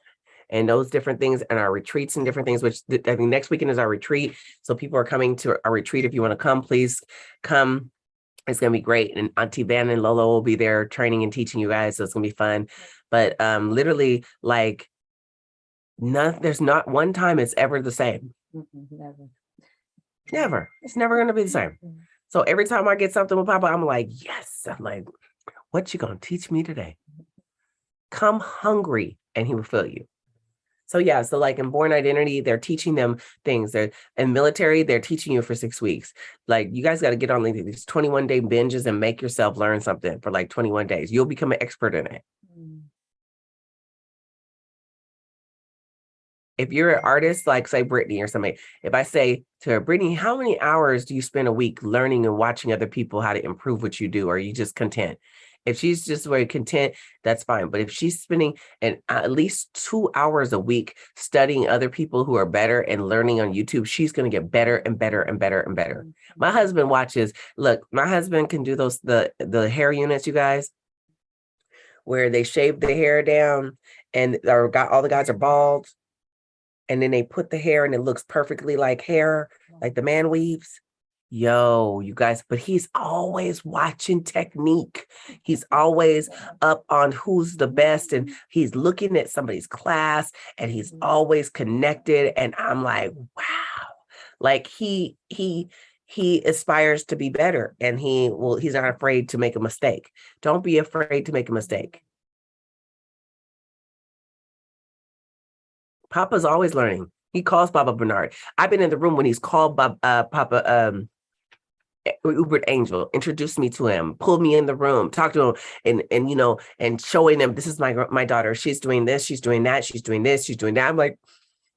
and those different things and our retreats and different things, which I think next weekend is our retreat. So people are coming to our retreat. If you want to come, please come. It's going to be great. And Auntie Van and Lolo will be there training and teaching you guys. So it's going to be fun. But literally, like, there's not one time it's ever the same. Never. It's never going to be the same. So every time I get something with Papa, I'm like, yes. I'm like, what you going to teach me today? Come hungry and he will fill you. So yeah, so like in Born Identity, they're teaching them things. They're in military, they're teaching you for 6 weeks. Like you guys got to get on these 21-day binges and make yourself learn something for like 21 days. You'll become an expert in it. If you're an artist, like say Brittany or somebody, if I say to her, Brittany, how many hours do you spend a week learning and watching other people how to improve what you do? Or are you just content? If she's just very content, that's fine. But if she's spending at least 2 hours a week studying other people who are better and learning on YouTube, she's going to get better and better and better and better. My husband watches, look, my husband can do the hair units, you guys, where they shave the hair down and all the guys are bald. And then they put the hair and it looks perfectly like hair, like the man weaves. Yo, you guys, but he's always watching technique. He's always up on who's the best and he's looking at somebody's class and he's always connected. And I'm like, wow, like he aspires to be better and he's not afraid to make a mistake. Don't be afraid to make a mistake. Papa's always learning. He calls Papa Bernard. I've been in the room when he's called Papa Ubert Angel, introduced me to him, pulled me in the room, talked to him, and showing them, this is my daughter. She's doing this, she's doing that, she's doing this, she's doing that. I'm like,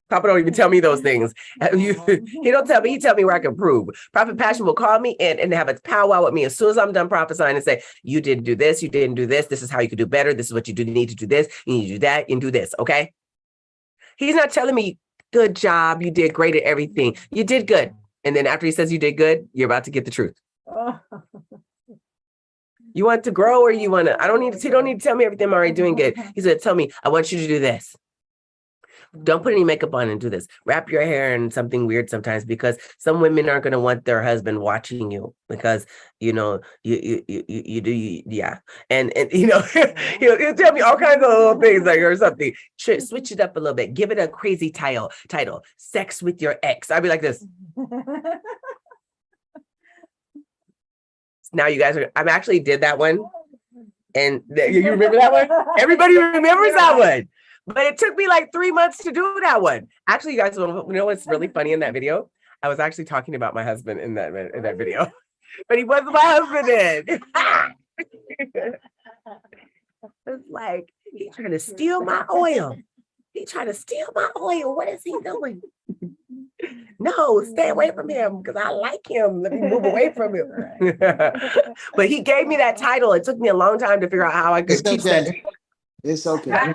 Papa don't even tell me those things. He don't tell me, he tell me where I can prove. Prophet Passion will call me and have a powwow with me as soon as I'm done prophesying and say, you didn't do this, you didn't do this, this is how you could do better, this is what you do, need to do this, you need to do that, and do this, okay? He's not telling me, good job, you did great at everything, you did good. And then after he says you did good, you're about to get the truth. You want to grow or you want to, I don't need to, you don't need to tell me everything I'm already doing good. He's going to tell me, I want you to do this. Don't put any makeup on and do this. Wrap your hair in something weird sometimes because some women aren't going to want their husband watching you because, you know, yeah. And you know, he'll tell me all kinds of little things like or something. Switch it up a little bit. Give it a crazy title, sex with your ex. I'd be like this. Now you guys I actually did that one. And you remember that one? Everybody remembers that one. But it took me like 3 months to do that one. Actually, you guys, you know what's really funny in that video? I was actually talking about my husband in that video, but he wasn't my husband then. It's like, he's trying to steal my oil. He's trying to steal my oil. What is he doing? No, stay away from him because I like him. Let me move away from him. But he gave me that title. It took me a long time to figure out how I could teach that. It's okay.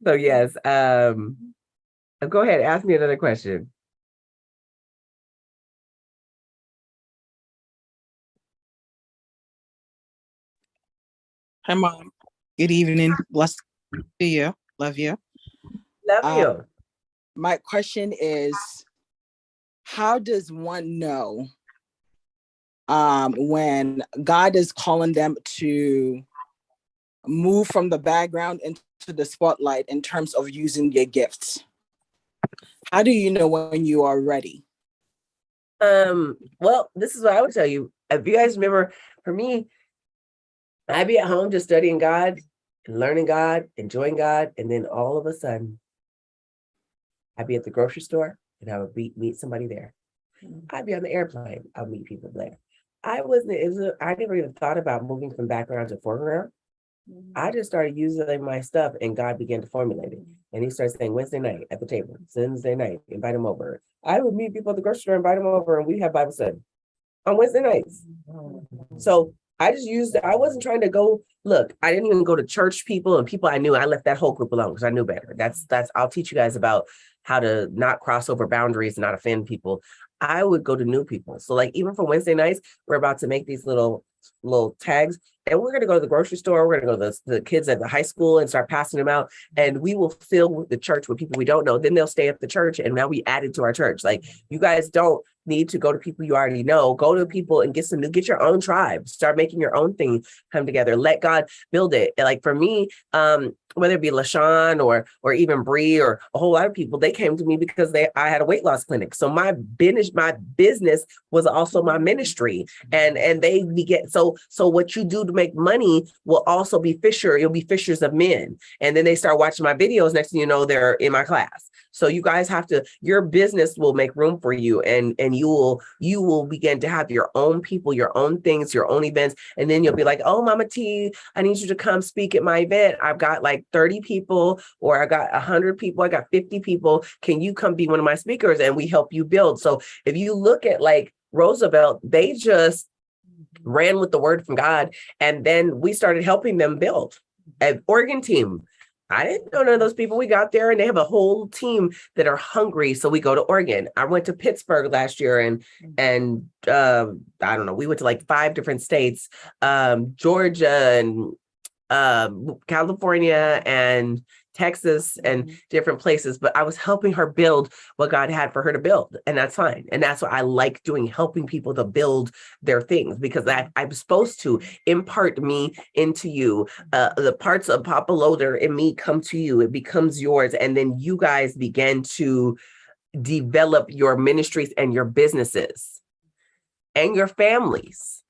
So yes, go ahead, ask me another question. Hi, Mom. Good evening. Blessed to you. Love you. Love you. My question is, how does one know when God is calling them to move from the background into the spotlight in terms of using their gifts? How do you know when you are ready? Well, this is what I would tell you. If you guys remember, for me, I'd be at home just studying God, and learning God, enjoying God, and then all of a sudden, I'd be at the grocery store and I would meet somebody there. I'd be on the airplane, I'll meet people there. I never even thought about moving from background to foreground. I just started using my stuff and God began to formulate it. And he started saying Wednesday night at the table, Wednesday night, invite them over. I would meet people at the grocery store, invite them over, and we have Bible study on Wednesday nights. So I wasn't trying to go, look, I didn't even go to church people and people I knew. I left that whole group alone because I knew better. I'll teach you guys about how to not cross over boundaries and not offend people. I would go to new people. So like even for Wednesday nights, we're about to make these little tags and we're going to go to the grocery store. We're going to go to the kids at the high school and start passing them out. And we will fill the church with people we don't know. Then they'll stay at the church and now we added to our church. Like you guys don't need to go to people you already know. Go to people and get your own tribe. Start making your own thing come together. Let God build it. And like for me, whether it be LaShawn or even Bree or a whole lot of people, they came to me because I had a weight loss clinic. So my business was also my ministry. And they beget. So what you do to make money will also be you'll be fishers of men. And then they start watching my videos. Next thing you know, they're in my class. So you guys your business will make room for you and you will begin to have your own people, your own things, your own events. And then you'll be like, oh, Mama T, I need you to come speak at my event. I've got like 30 people or I got 100 people. I got 50 people. Can you come be one of my speakers? And we help you build. So if you look at like Roosevelt, they just ran with the word from God. And then we started helping them build an Oregon team. I didn't know none of those people. We got there and they have a whole team that are hungry. So we go to Oregon. I went to Pittsburgh last year and I don't know, we went to like 5 different states, Georgia and California and Texas and different places, but I was helping her build what God had for her to build. And that's fine. And that's what I like doing, helping people to build their things because I'm supposed to impart me into you. The parts of Papa Loader in me come to you. It becomes yours. And then you guys begin to develop your ministries and your businesses and your families.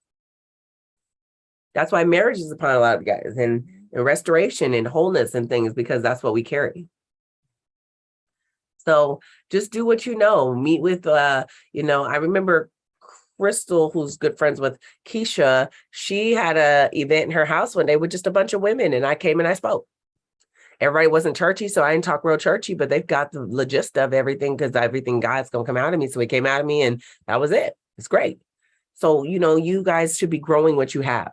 That's why marriage is upon a lot of guys and restoration and wholeness and things, because that's what we carry. So just do what you know. Meet with, I remember Crystal, who's good friends with Keisha. She had an event in her house one day with just a bunch of women, and I came and I spoke. Everybody wasn't churchy, so I didn't talk real churchy, but they've got the gist of everything because everything God's going to come out of me. So it came out of me, and that was it. It's great. So, you guys should be growing what you have.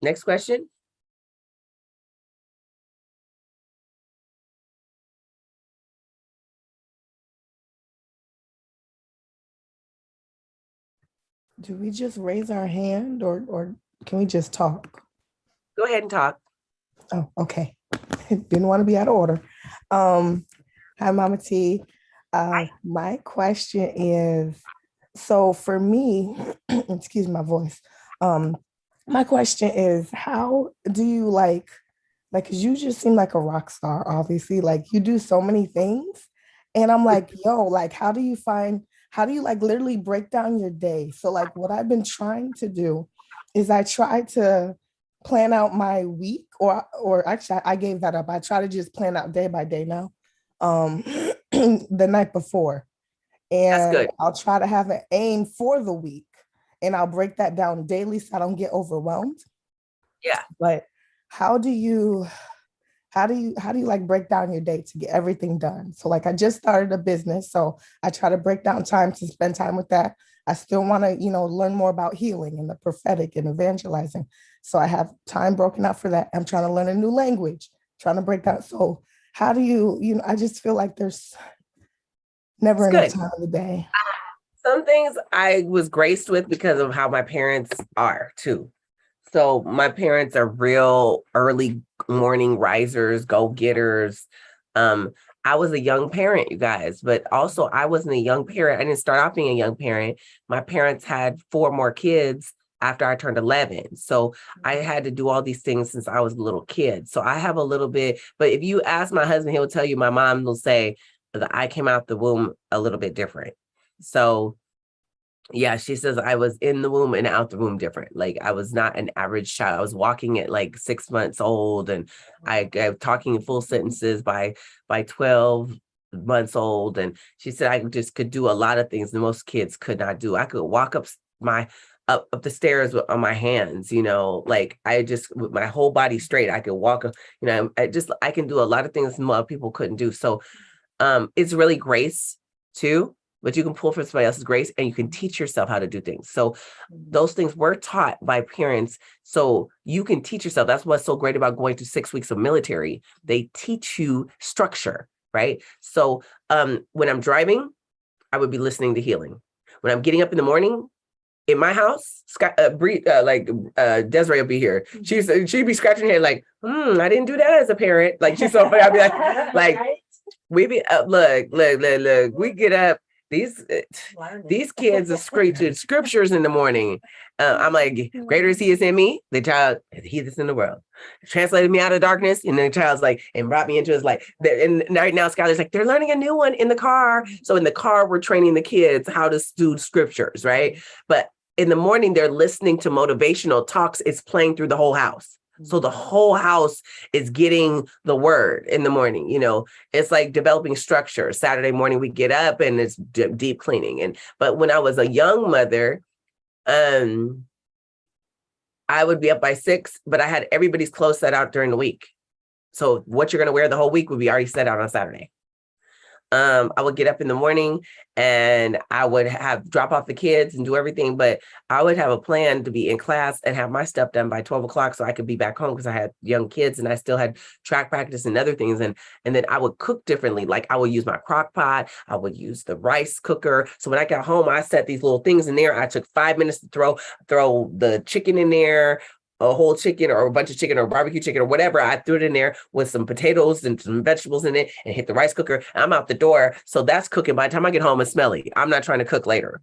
Next question. do we just raise our hand or can we just talk? Go ahead and talk. Oh, okay. Didn't want to be out of order. Hi, Mama T. My question is, so for me, excuse my voice. My question is, how do you like, 'cause you just seem like a rock star, obviously, like you do so many things. And I'm like, yo, like, how do you like literally break down your day? So like what I've been trying to do is I try to plan out my week or actually I gave that up. I try to just plan out day by day now. The night before. That's And good. I'll try to have an aim for the week and I'll break that down daily so I don't get overwhelmed. Yeah. But how do you like break down your day to get everything done? So like I just started a business, so I try to break down time to spend time with that. I still want to, learn more about healing and the prophetic and evangelizing. So I have time broken out for that. I'm trying to learn a new language, trying to break down. So how do I just feel like there's never enough time of the day. Some things I was graced with because of how my parents are too. So my parents are real early morning risers, go-getters. I was a young parent, you guys, but also I wasn't a young parent. I didn't start off being a young parent. My parents had 4 more kids after I turned 11. So I had to do all these things since I was a little kid. So I have a little bit, but if you ask my husband, he'll tell you, my mom will say that I came out the womb a little bit different. So yeah, she says I was in the womb and out the womb different. Like I was not an average child. I was walking at like 6 months old, and I talking in full sentences by 12 months old. And she said I just could do a lot of things that most kids could not do. I could walk up the stairs on my hands, like I just with my whole body straight. I could walk, I can do a lot of things most people couldn't do. So it's really grace too. But you can pull from somebody else's grace and you can teach yourself how to do things. So those things were taught by parents. So you can teach yourself. That's what's so great about going to 6 weeks of military. They teach you structure, right? So when I'm driving, I would be listening to healing. When I'm getting up in the morning, in my house, Desiree will be here. She'd be scratching her head like, I didn't do that as a parent. Like she's so funny. I'd be like, we be up, look, we get up. These kids are screeching scriptures in the morning. I'm like, greater is he is in me, the child, he that's in the world. Translated me out of darkness, and then the child's like, and brought me into his light. And right now, Skylar's like, they're learning a new one in the car. So in the car, we're training the kids how to do scriptures, right? But in the morning, they're listening to motivational talks. It's playing through the whole house. So the whole house is getting the word in the morning, it's like developing structure. Saturday morning, we get up and it's deep cleaning. But when I was a young mother, I would be up by 6, but I had everybody's clothes set out during the week. So what you're going to wear the whole week would be already set out on Saturday. I would get up in the morning and I would drop off the kids and do everything, but I would have a plan to be in class and have my stuff done by 12 o'clock so I could be back home because I had young kids and I still had track practice and other things. And then I would cook differently. Like I would use my crock pot. I would use the rice cooker. So when I got home, I set these little things in there. I took 5 minutes to throw the chicken in there, a whole chicken or a bunch of chicken or barbecue chicken or whatever. I threw it in there with some potatoes and some vegetables in it and hit the rice cooker. I'm out the door. So that's cooking. By the time I get home, it's smelly. I'm not trying to cook later.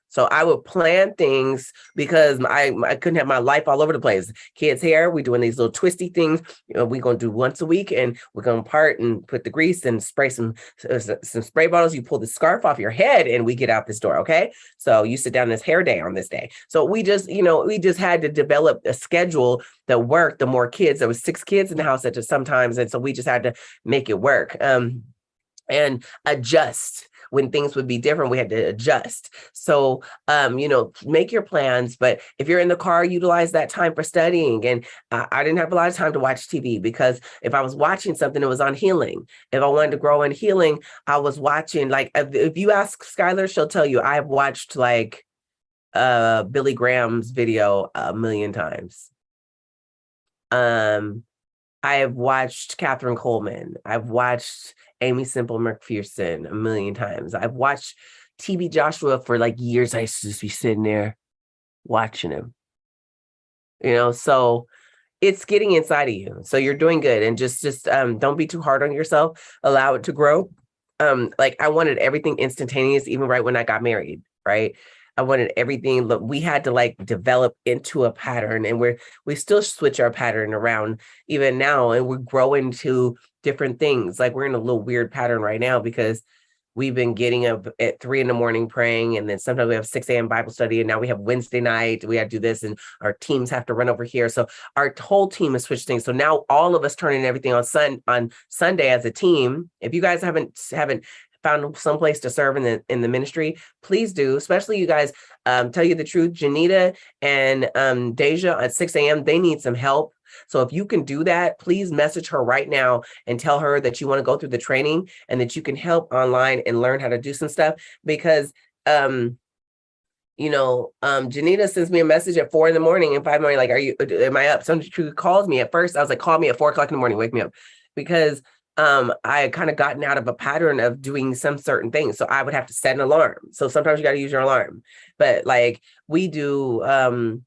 So I would plan things because I couldn't have my life all over the place. Kids' hair, we're doing these little twisty things. We're going to do once a week, and we're going to part and put the grease and spray some spray bottles. You pull the scarf off your head and we get out this door. Okay. So you sit down this hair day on this day. So we just had to develop a schedule that worked. The more kids, there was 6 kids in the house at sometimes. And so we just had to make it work and adjust. When things would be different, we had to adjust. So, make your plans. But if you're in the car, utilize that time for studying. And I didn't have a lot of time to watch TV because if I was watching something, it was on healing. If I wanted to grow in healing, I was watching, like, if you ask Skylar, she'll tell you, I've watched like Billy Graham's video a million times. I have watched Catherine Coleman. I've watched Amy Semple McPherson a million times. I've watched TB Joshua for like years. I used to just be sitting there watching him, so it's getting inside of you. So you're doing good. And just don't be too hard on yourself. Allow it to grow. Like I wanted everything instantaneous, even right when I got married, right? I wanted everything. Look, we had to like develop into a pattern, and we still switch our pattern around even now, and we're growing to different things. Like we're in a little weird pattern right now because we've been getting up at 3 a.m. praying, and then sometimes we have 6 a.m. Bible study, and now we have Wednesday night. We have to do this, and our teams have to run over here. So our whole team has switched things. So now all of us turning everything on Sunday as a team. If you guys haven't found some place to serve in the ministry, please do. Especially you guys, tell you the truth, Janita and Deja at 6 a.m. they need some help. So if you can do that, please message her right now and tell her that you want to go through the training and that you can help online and learn how to do some stuff. Because Janita sends me a message at 4 a.m. and 5 a.m. like, am I up? Somebody calls me at first. I was like, call me at 4 o'clock in the morning, wake me up. Because I had kind of gotten out of a pattern of doing some certain things. So I would have to set an alarm. So sometimes you got to use your alarm. But like we do,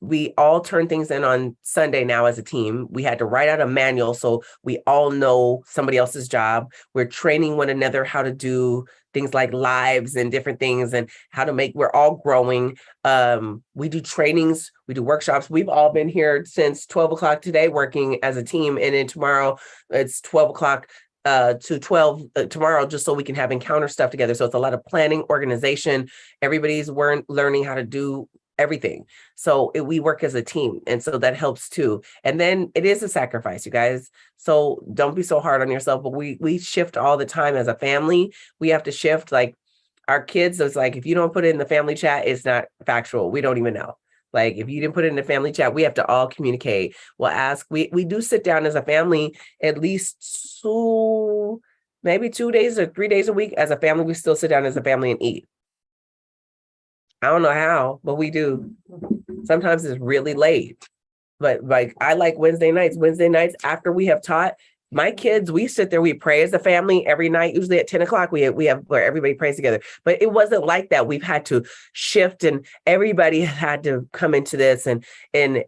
we all turn things in on Sunday now as a team. We had to write out a manual so we all know somebody else's job. We're training one another how to do things like lives and different things and how to we're all growing. We do trainings, we do workshops. We've all been here since 12 o'clock today working as a team. And then tomorrow it's 12 o'clock to 12 tomorrow, just so we can have encounter stuff together. So it's a lot of planning, organization. Everybody's learning how to do everything. So we work as a team. And so that helps too. And then it is a sacrifice, you guys. So don't be so hard on yourself, but we shift all the time as a family. We have to shift, like our kids. It's like, if you don't put it in the family chat, it's not factual. We don't even know. Like if you didn't put it in the family chat, we have to all communicate. We'll ask, we do sit down as a family, at least maybe 2 days or 3 days a week as a family. We still sit down as a family and eat. I don't know how, but we do. Sometimes it's really late, but like I like Wednesday nights. Wednesday nights after we have taught my kids, we sit there, we pray as a family every night. Usually at 10 o'clock, we have where everybody prays together. But it wasn't like that. We've had to shift, and everybody had to come into this. And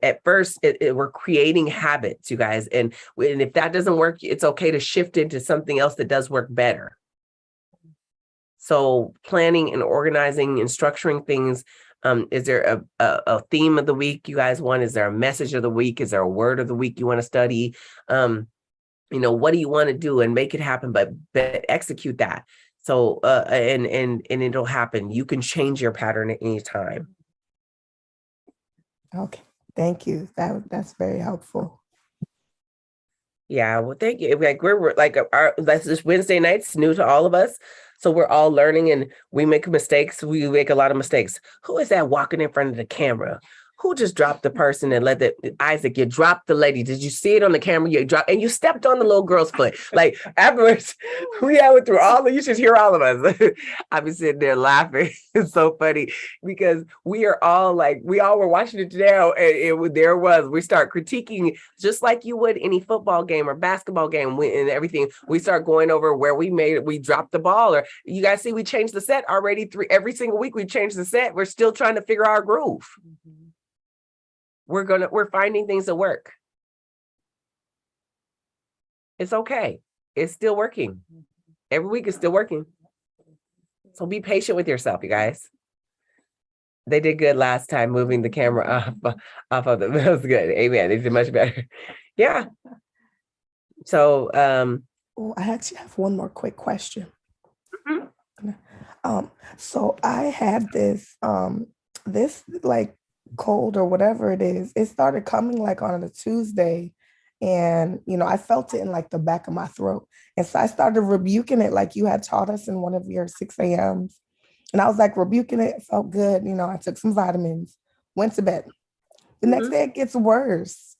at first, we're creating habits, you guys. And if that doesn't work, it's okay to shift into something else that does work better. So planning and organizing and structuring things. Is there a theme of the week you guys want? Is there a message of the week? Is there a word of the week you want to study? What do you want to do and make it happen, but execute that. So, and it'll happen. You can change your pattern at any time. Okay. Thank you. That's very helpful. Yeah. Well, thank you. Like we're like this Wednesday nights new to all of us. So we're all learning and we make mistakes. We make a lot of mistakes. Who is that walking in front of the camera? Who just dropped the person and let Isaac, you dropped the lady. Did you see it on the camera? You dropped, and you stepped on the little girl's foot. Like afterwards, we went through you should hear all of us. I've been sitting there laughing. It's so funny because we all were watching it today and we start critiquing just like you would any football game or basketball game and everything. We start going over where we dropped the ball, or you guys see, we changed the set already every single week. We changed the set. We're still trying to figure out our groove. Mm-hmm. We're finding things that work. It's okay. It's still working. Every week it's still working. So be patient with yourself, you guys. They did good last time moving the camera off of them. That was good. Amen. They did much better. Yeah. So I actually have one more quick question. Mm-hmm. So I had this like cold or whatever it is, it started coming like on a Tuesday, and I felt it in like the back of my throat, and so I started rebuking it like you had taught us in one of your 6 a.m.s, and I was like rebuking it. It felt good. I took some vitamins, went to bed. The next day it gets worse,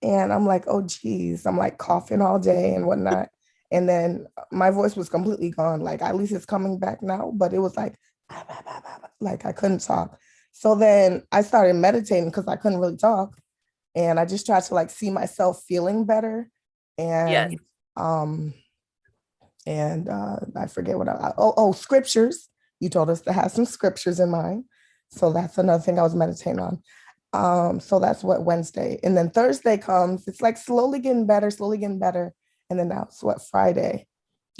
and I'm like, oh geez, I'm like coughing all day and whatnot, and then my voice was completely gone. Like at least it's coming back now, but it was like I couldn't talk. So then I started meditating because I couldn't really talk. And I just tried to like see myself feeling better. And And I forget what scriptures. You told us to have some scriptures in mind. So that's another thing I was meditating on. So that's what Wednesday. And then Thursday comes, it's like slowly getting better. And then now it's what, Friday,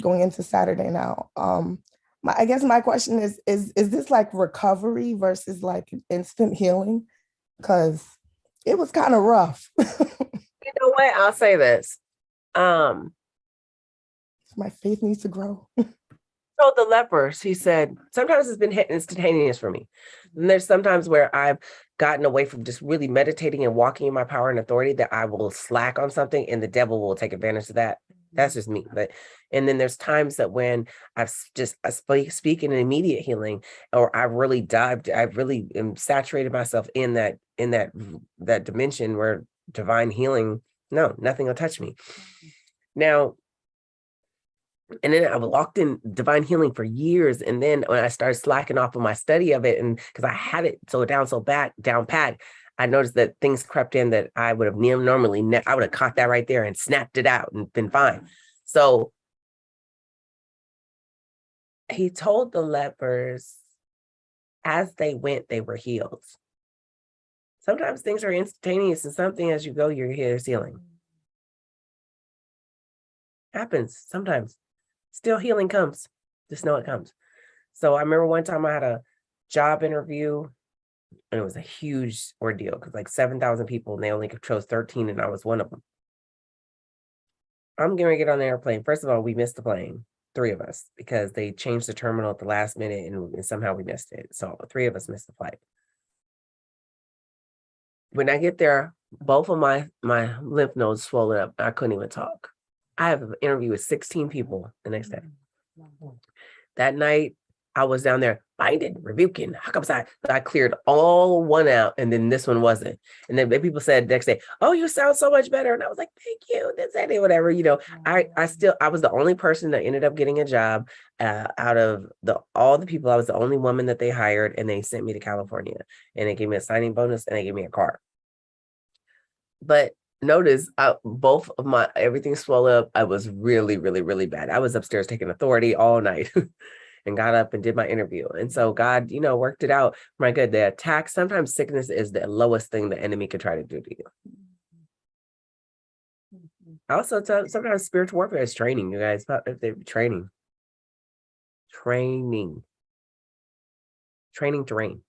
going into Saturday now. I guess my question is this like recovery versus like instant healing? Because it was kind of rough. You know what? I'll say this. My faith needs to grow. So the lepers, he said, sometimes it's been instantaneous for me. And there's sometimes where I've gotten away from just really meditating and walking in my power and authority that I will slack on something and the devil will take advantage of that. That's just me. And then there's times that when I speak in an immediate healing, or I really am saturated myself in that dimension where divine healing, no, nothing will touch me. Now, and then I walked in divine healing for years. And then when I started slacking off of my study of it, and because I had it down pat, I noticed that things crept in that I would have normally, I would have caught that right there and snapped it out and been fine. So he told the lepers as they went, they were healed. Sometimes things are instantaneous, and something as you go, your healing. Happens sometimes. Still healing comes. Just know it comes. So I remember one time I had a job interview, and it was a huge ordeal because like 7,000 people, and they only chose 13, and I was one of them. I'm going to get on the airplane. First of all, we missed the plane, 3 of us, because they changed the terminal at the last minute, and somehow we missed it. So 3 of us missed the flight. When I get there, both of my lymph nodes swollen up. I couldn't even talk. I have an interview with 16 people the next day. That night, I was down there binding, rebuking. How come I cleared all one out, and then this one wasn't? And then people said the next day, "Oh, you sound so much better." And I was like, "Thank you." That's it, whatever. You know, I was the only person that ended up getting a job out of all the people. I was the only woman that they hired, and they sent me to California, and they gave me a signing bonus, and they gave me a car. But notice both of my everything swelled up. I was really, really, really bad. I was upstairs taking authority all night and got up and did my interview. And so God, worked it out for my good. The attack, sometimes sickness is the lowest thing the enemy could try to do to you. Also, sometimes spiritual warfare is training, you guys. Training to reign.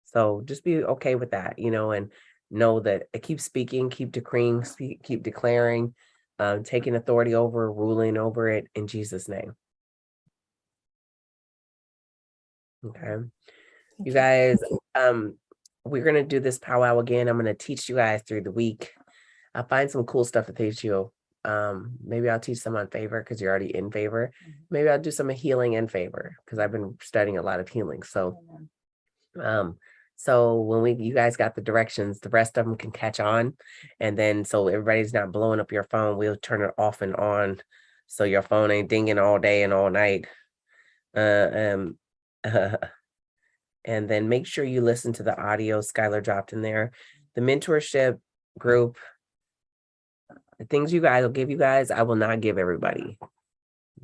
So just be okay with that, and know that I keep speaking, keep decreeing, keep declaring, taking authority over, ruling over it in Jesus' name. Okay. You guys, we're going to do this powwow again. I'm going to teach you guys through the week. I'll find some cool stuff to teach you. Maybe I'll teach some on favor because you're already in favor. Maybe I'll do some healing in favor because I've been studying a lot of healing. So when you guys got the directions, the rest of them can catch on. And then so everybody's not blowing up your phone, we'll turn it off and on so your phone ain't dinging all day and all night. And then make sure you listen to the audio Skylar dropped in there. The mentorship group, the things you guys will give you guys, I will not give everybody.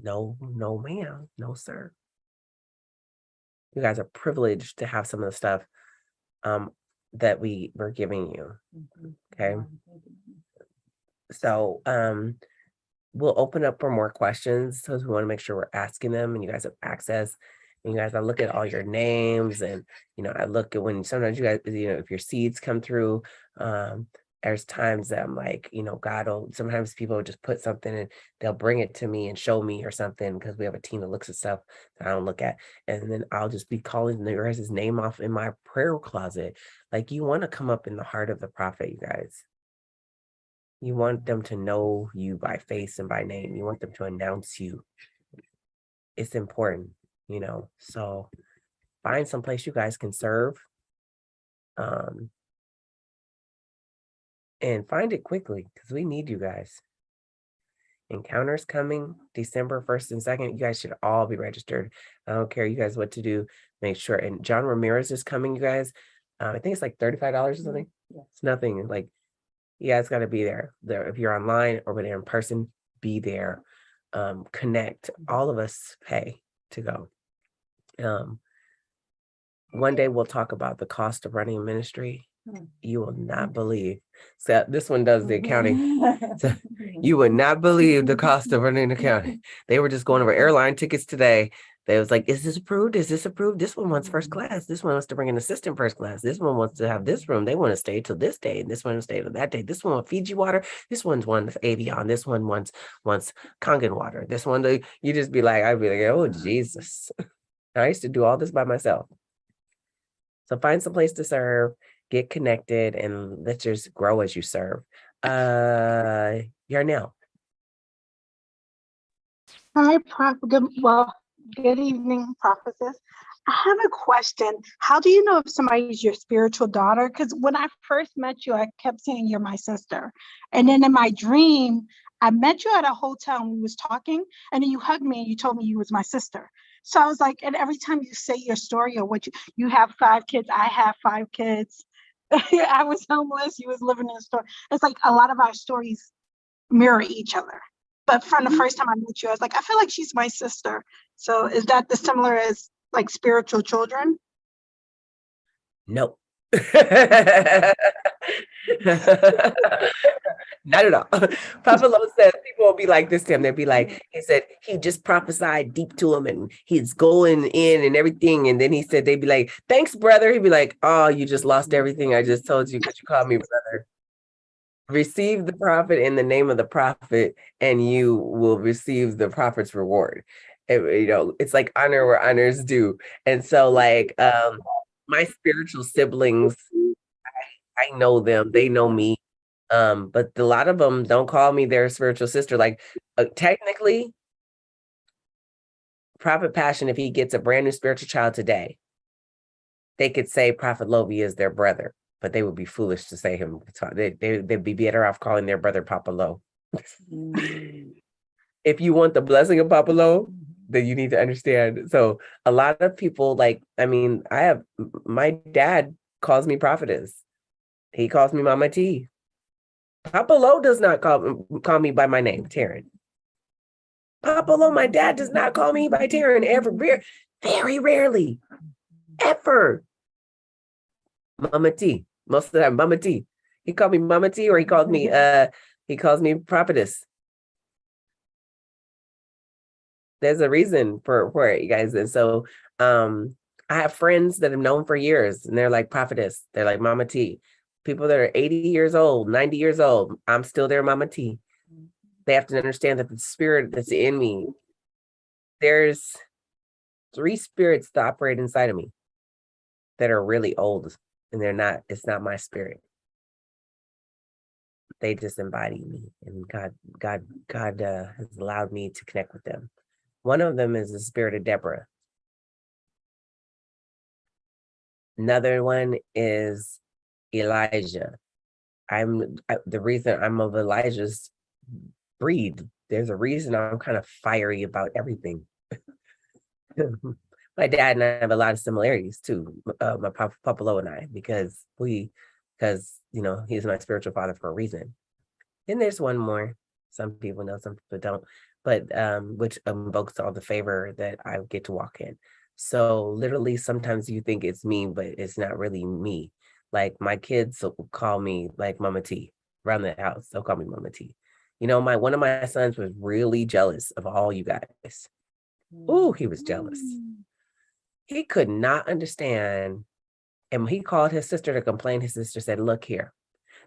No, ma'am. No, sir. You guys are privileged to have some of the stuff that we were giving you. Okay. So we'll open up for more questions. So we want to make sure we're asking them and you guys have access. And you guys, I look at all your names and, I look at when sometimes you guys, if your seeds come through, there's times that I'm like, God will, sometimes people will just put something and they'll bring it to me and show me or something because we have a team that looks at stuff that I don't look at. And then I'll just be calling the guy's name off in my prayer closet. Like, you want to come up in the heart of the prophet, you guys. You want them to know you by face and by name. You want them to announce you. It's important, so find some place you guys can serve. And find it quickly because we need you guys. Encounters coming December 1st and 2nd. You guys should all be registered. I don't care you guys what to do. Make sure. And John Ramirez is coming, you guys. I think it's like $35 or something. Yeah. It's nothing. Like, you guys got to be there. If you're online or there in person, be there, connect. All of us pay to go. One day we'll talk about the cost of running a ministry. You will not believe. So this one does the accounting. So you would not believe the cost of running an accounting. They were just going over airline tickets today. They was like, is this approved? Is this approved? This one wants first class. This one wants to bring an assistant first class. This one wants to have this room. They want to stay till this day. And this one will stay till that day. This one wants Fiji water. This one's wants Avion. This one wants Kangen water. This one, you just be like, I'd be like, oh, Jesus. I used to do all this by myself. So find some place to serve, get connected, and let's just grow as you serve. Yarnell. Hi, good evening, prophetess. I have a question. How do you know if somebody is your spiritual daughter? Because when I first met you, I kept saying you're my sister. And then in my dream, I met you at a hotel and we was talking, and then you hugged me and you told me you was my sister. So I was like, and every time you say your story or what you have 5 kids, I have 5 kids. I was homeless, you was living in a store. It's like a lot of our stories mirror each other. But from the first time I met you, I was like, I feel like she's my sister. So is that the similar as like spiritual children? No. Not at all. Papa Lo says people will be like this to him. They'll be like, he said he just prophesied deep to him and he's going in and everything. And then he said, they'd be like, thanks, brother. He'd be like, oh, you just lost everything I just told you because you called me brother. Receive the prophet in the name of the prophet, and you will receive the prophet's reward. It's like honor where honor's due. And so like my spiritual siblings, I know them, they know me. But a lot of them don't call me their spiritual sister. Like technically, Prophet Passion, if he gets a brand new spiritual child today, they could say Prophet Lovey is their brother, but they would be foolish to say him. They'd be better off calling their brother Papa Lo. If you want the blessing of Papa Lo, then you need to understand. So a lot of people my dad calls me prophetess. He calls me Mama T. Papa Lo does not call me by my name, Taryn. Papa Lo, my dad does not call me by Taryn ever. Very rarely. Ever. Mama T. Most of the time, Mama T. He called me Mama T, or he calls me prophetess. There's a reason for it, you guys. And so I have friends that have known for years, and they're like prophetess. They're like Mama T. People that are 80 years old, 90 years old, I'm still their Mama T. They have to understand that the spirit that's in me, there's 3 spirits that operate inside of me that are really old, and it's not my spirit. They just embody me, and God has allowed me to connect with them. One of them is the spirit of Deborah. Another one is Elijah. The reason I'm of Elijah's breed. There's a reason I'm kind of fiery about everything. My dad and I have a lot of similarities too. My Papa Lo and I, because he's my spiritual father for a reason. Then there's one more. Some people know, some people don't, but which invokes all the favor that I get to walk in. So literally, sometimes you think it's me, but it's not really me. Like my kids will call me like Mama T around the house. They'll call me Mama T. One of my sons was really jealous of all you guys. Oh, he was jealous. He could not understand. And when he called his sister to complain, his sister said, look here,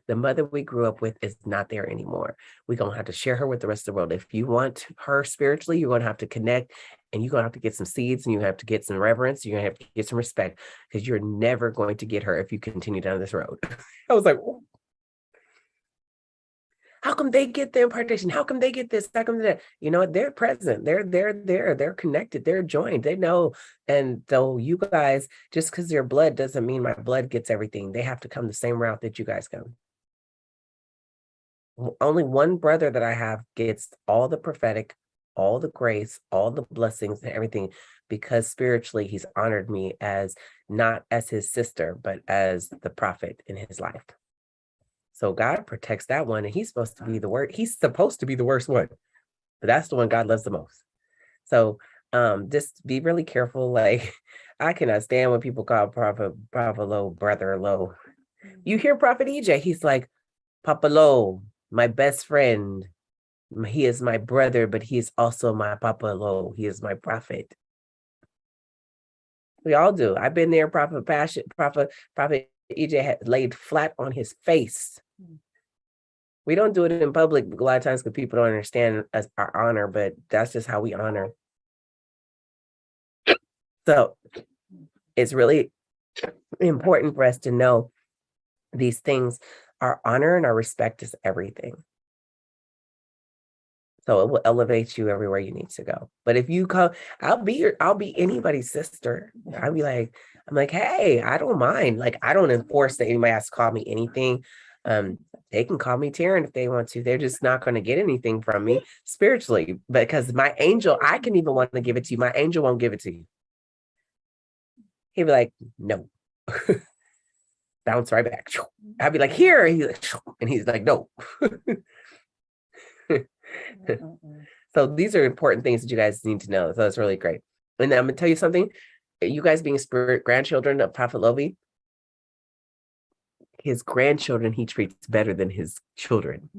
the mother we grew up with is not there anymore. We're going to have to share her with the rest of the world. If you want her spiritually, you're going to have to connect, and you're going to have to get some seeds, and you have to get some reverence. You're going to have to get some respect, because you're never going to get her if you continue down this road. I was like, oh. How come they get the impartation? How come they get this? How come that? You know what? They're present. They're there. They're connected. They're joined. They know. And so you guys, just because your blood doesn't mean my blood gets everything. They have to come the same route that you guys come. Only one brother that I have gets all the prophetic, all the grace, all the blessings and everything, because spiritually he's honored me as not as his sister, but as the prophet in his life. So God protects that one, and he's supposed to be the worst. He's supposed to be the worst one, but that's the one God loves the most. So just be really careful. Like, I cannot stand when people call Prophet Low brother Low. You hear Prophet EJ, he's like, Papa Low, my best friend. He is my brother, but he is also my Papa Low. He is my prophet. We all do. I've been there. Prophet EJ had laid flat on his face. We don't do it in public a lot of times because people don't understand us, our honor, but that's just how we honor. So it's really important for us to know these things. Our honor and our respect is everything. So it will elevate you everywhere you need to go. But if you come, I'll be anybody's sister. I'm like, hey, I don't mind. Like, I don't enforce that anybody has to call me anything. They can call me Taryn if they want to. They're just not going to get anything from me spiritually, because my angel, I can even want to give it to you. My angel won't give it to you. He'd be like, no. Bounce right back. I'd be like, here. And he's like, no. So these are important things that you guys need to know. So it's really great. And then I'm gonna tell you something. You guys being spirit grandchildren of Prophet Lovi, his grandchildren he treats better than his children.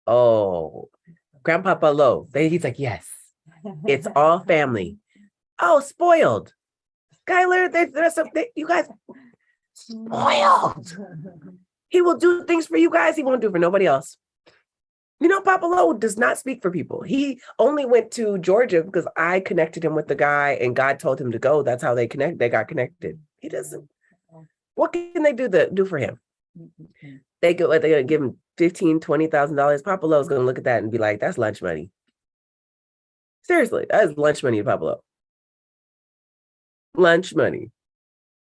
Oh, Grandpapa Low. He's like, yes, it's all family. Oh, spoiled. Skylar, there's something you guys spoiled. He will do things for you guys. He won't do for nobody else. You know, Papa Low does not speak for people. He only went to Georgia because I connected him with the guy and God told him to go. That's how they got connected. He doesn't. What can they do for him? They're going to give him $15,000, $20,000. Papa Low's going to look at that and be like, that's lunch money. Seriously, that is lunch money to Papa Low. Lunch money.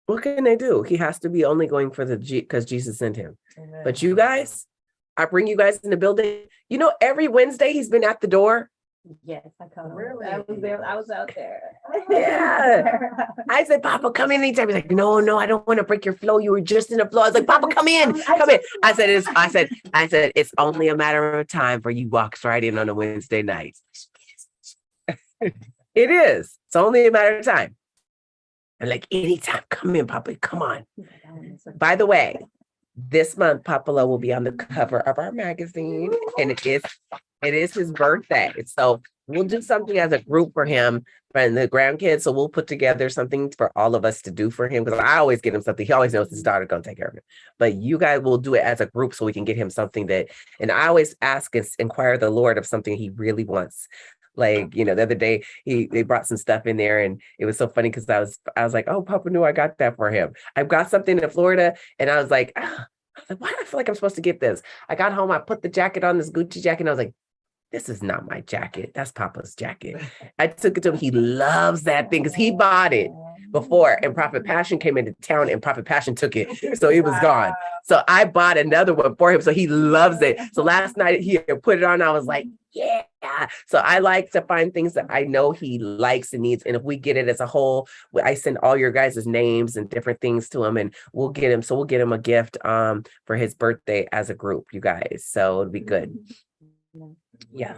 What can they do? He has to be only going for because Jesus sent him. Amen. But you guys, I bring you guys in the building. You know, every Wednesday he's been at the door. Yes, I come. Really? I was there. I was out there. Yeah. I said, Papa, come in anytime. He's like, no, I don't want to break your flow. You were just in the flow. I was like, Papa, come in. Come in. I said, it's only a matter of time for you walks right in on a Wednesday night. It is. It's only a matter of time. I'm like, anytime, come in, Papa, come on. By the way, this month, Papa Low will be on the cover of our magazine, and it is his birthday. So we'll do something as a group for him and the grandkids. So we'll put together something for all of us to do for him, because I always get him something. He always knows his daughter's going to take care of him. But you guys will do it as a group so we can get him something and I always ask and inquire the Lord of something he really wants. Like, you know, the other day they brought some stuff in there, and it was so funny because I was like, oh, Papa knew I got that for him. I've got something in Florida, and I was like, why do I feel like I'm supposed to get this? I got home, I put the jacket on, this Gucci jacket, and I was like, this is not my jacket. That's Papa's jacket. I took it to him. He loves that thing because he bought it before, and Prophet Passion came into town, and Prophet Passion took it. So it was gone. So I bought another one for him. So he loves it. So last night he put it on. I was like, yeah. So I like to find things that I know he likes and needs. And if we get it as a whole, I send all your guys' names and different things to him, and we'll get him. So we'll get him a gift for his birthday as a group, you guys. So it'll be good. Yeah.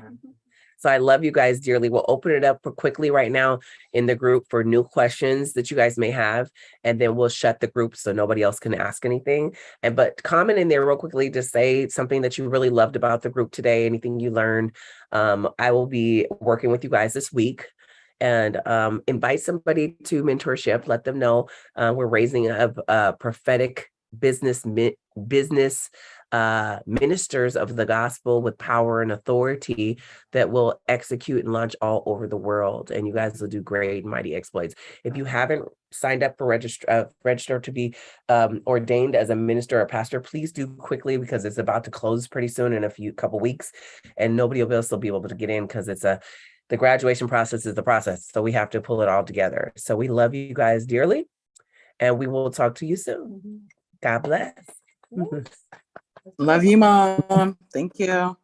So I love you guys dearly. We'll open it up for quickly right now in the group for new questions that you guys may have, and then we'll shut the group so nobody else can ask anything. But comment in there real quickly to say something that you really loved about the group today, anything you learned. I will be working with you guys this week, and invite somebody to mentorship. Let them know we're raising a prophetic business ministers of the gospel with power and authority that will execute and launch all over the world. And you guys will do great, mighty exploits. If you haven't signed up for register to be ordained as a minister or pastor, please do quickly, because it's about to close pretty soon in a couple weeks, and nobody else will be able to get in because the graduation process is the process. So we have to pull it all together. So we love you guys dearly, and we will talk to you soon. God bless. Love you, Mom. Thank you.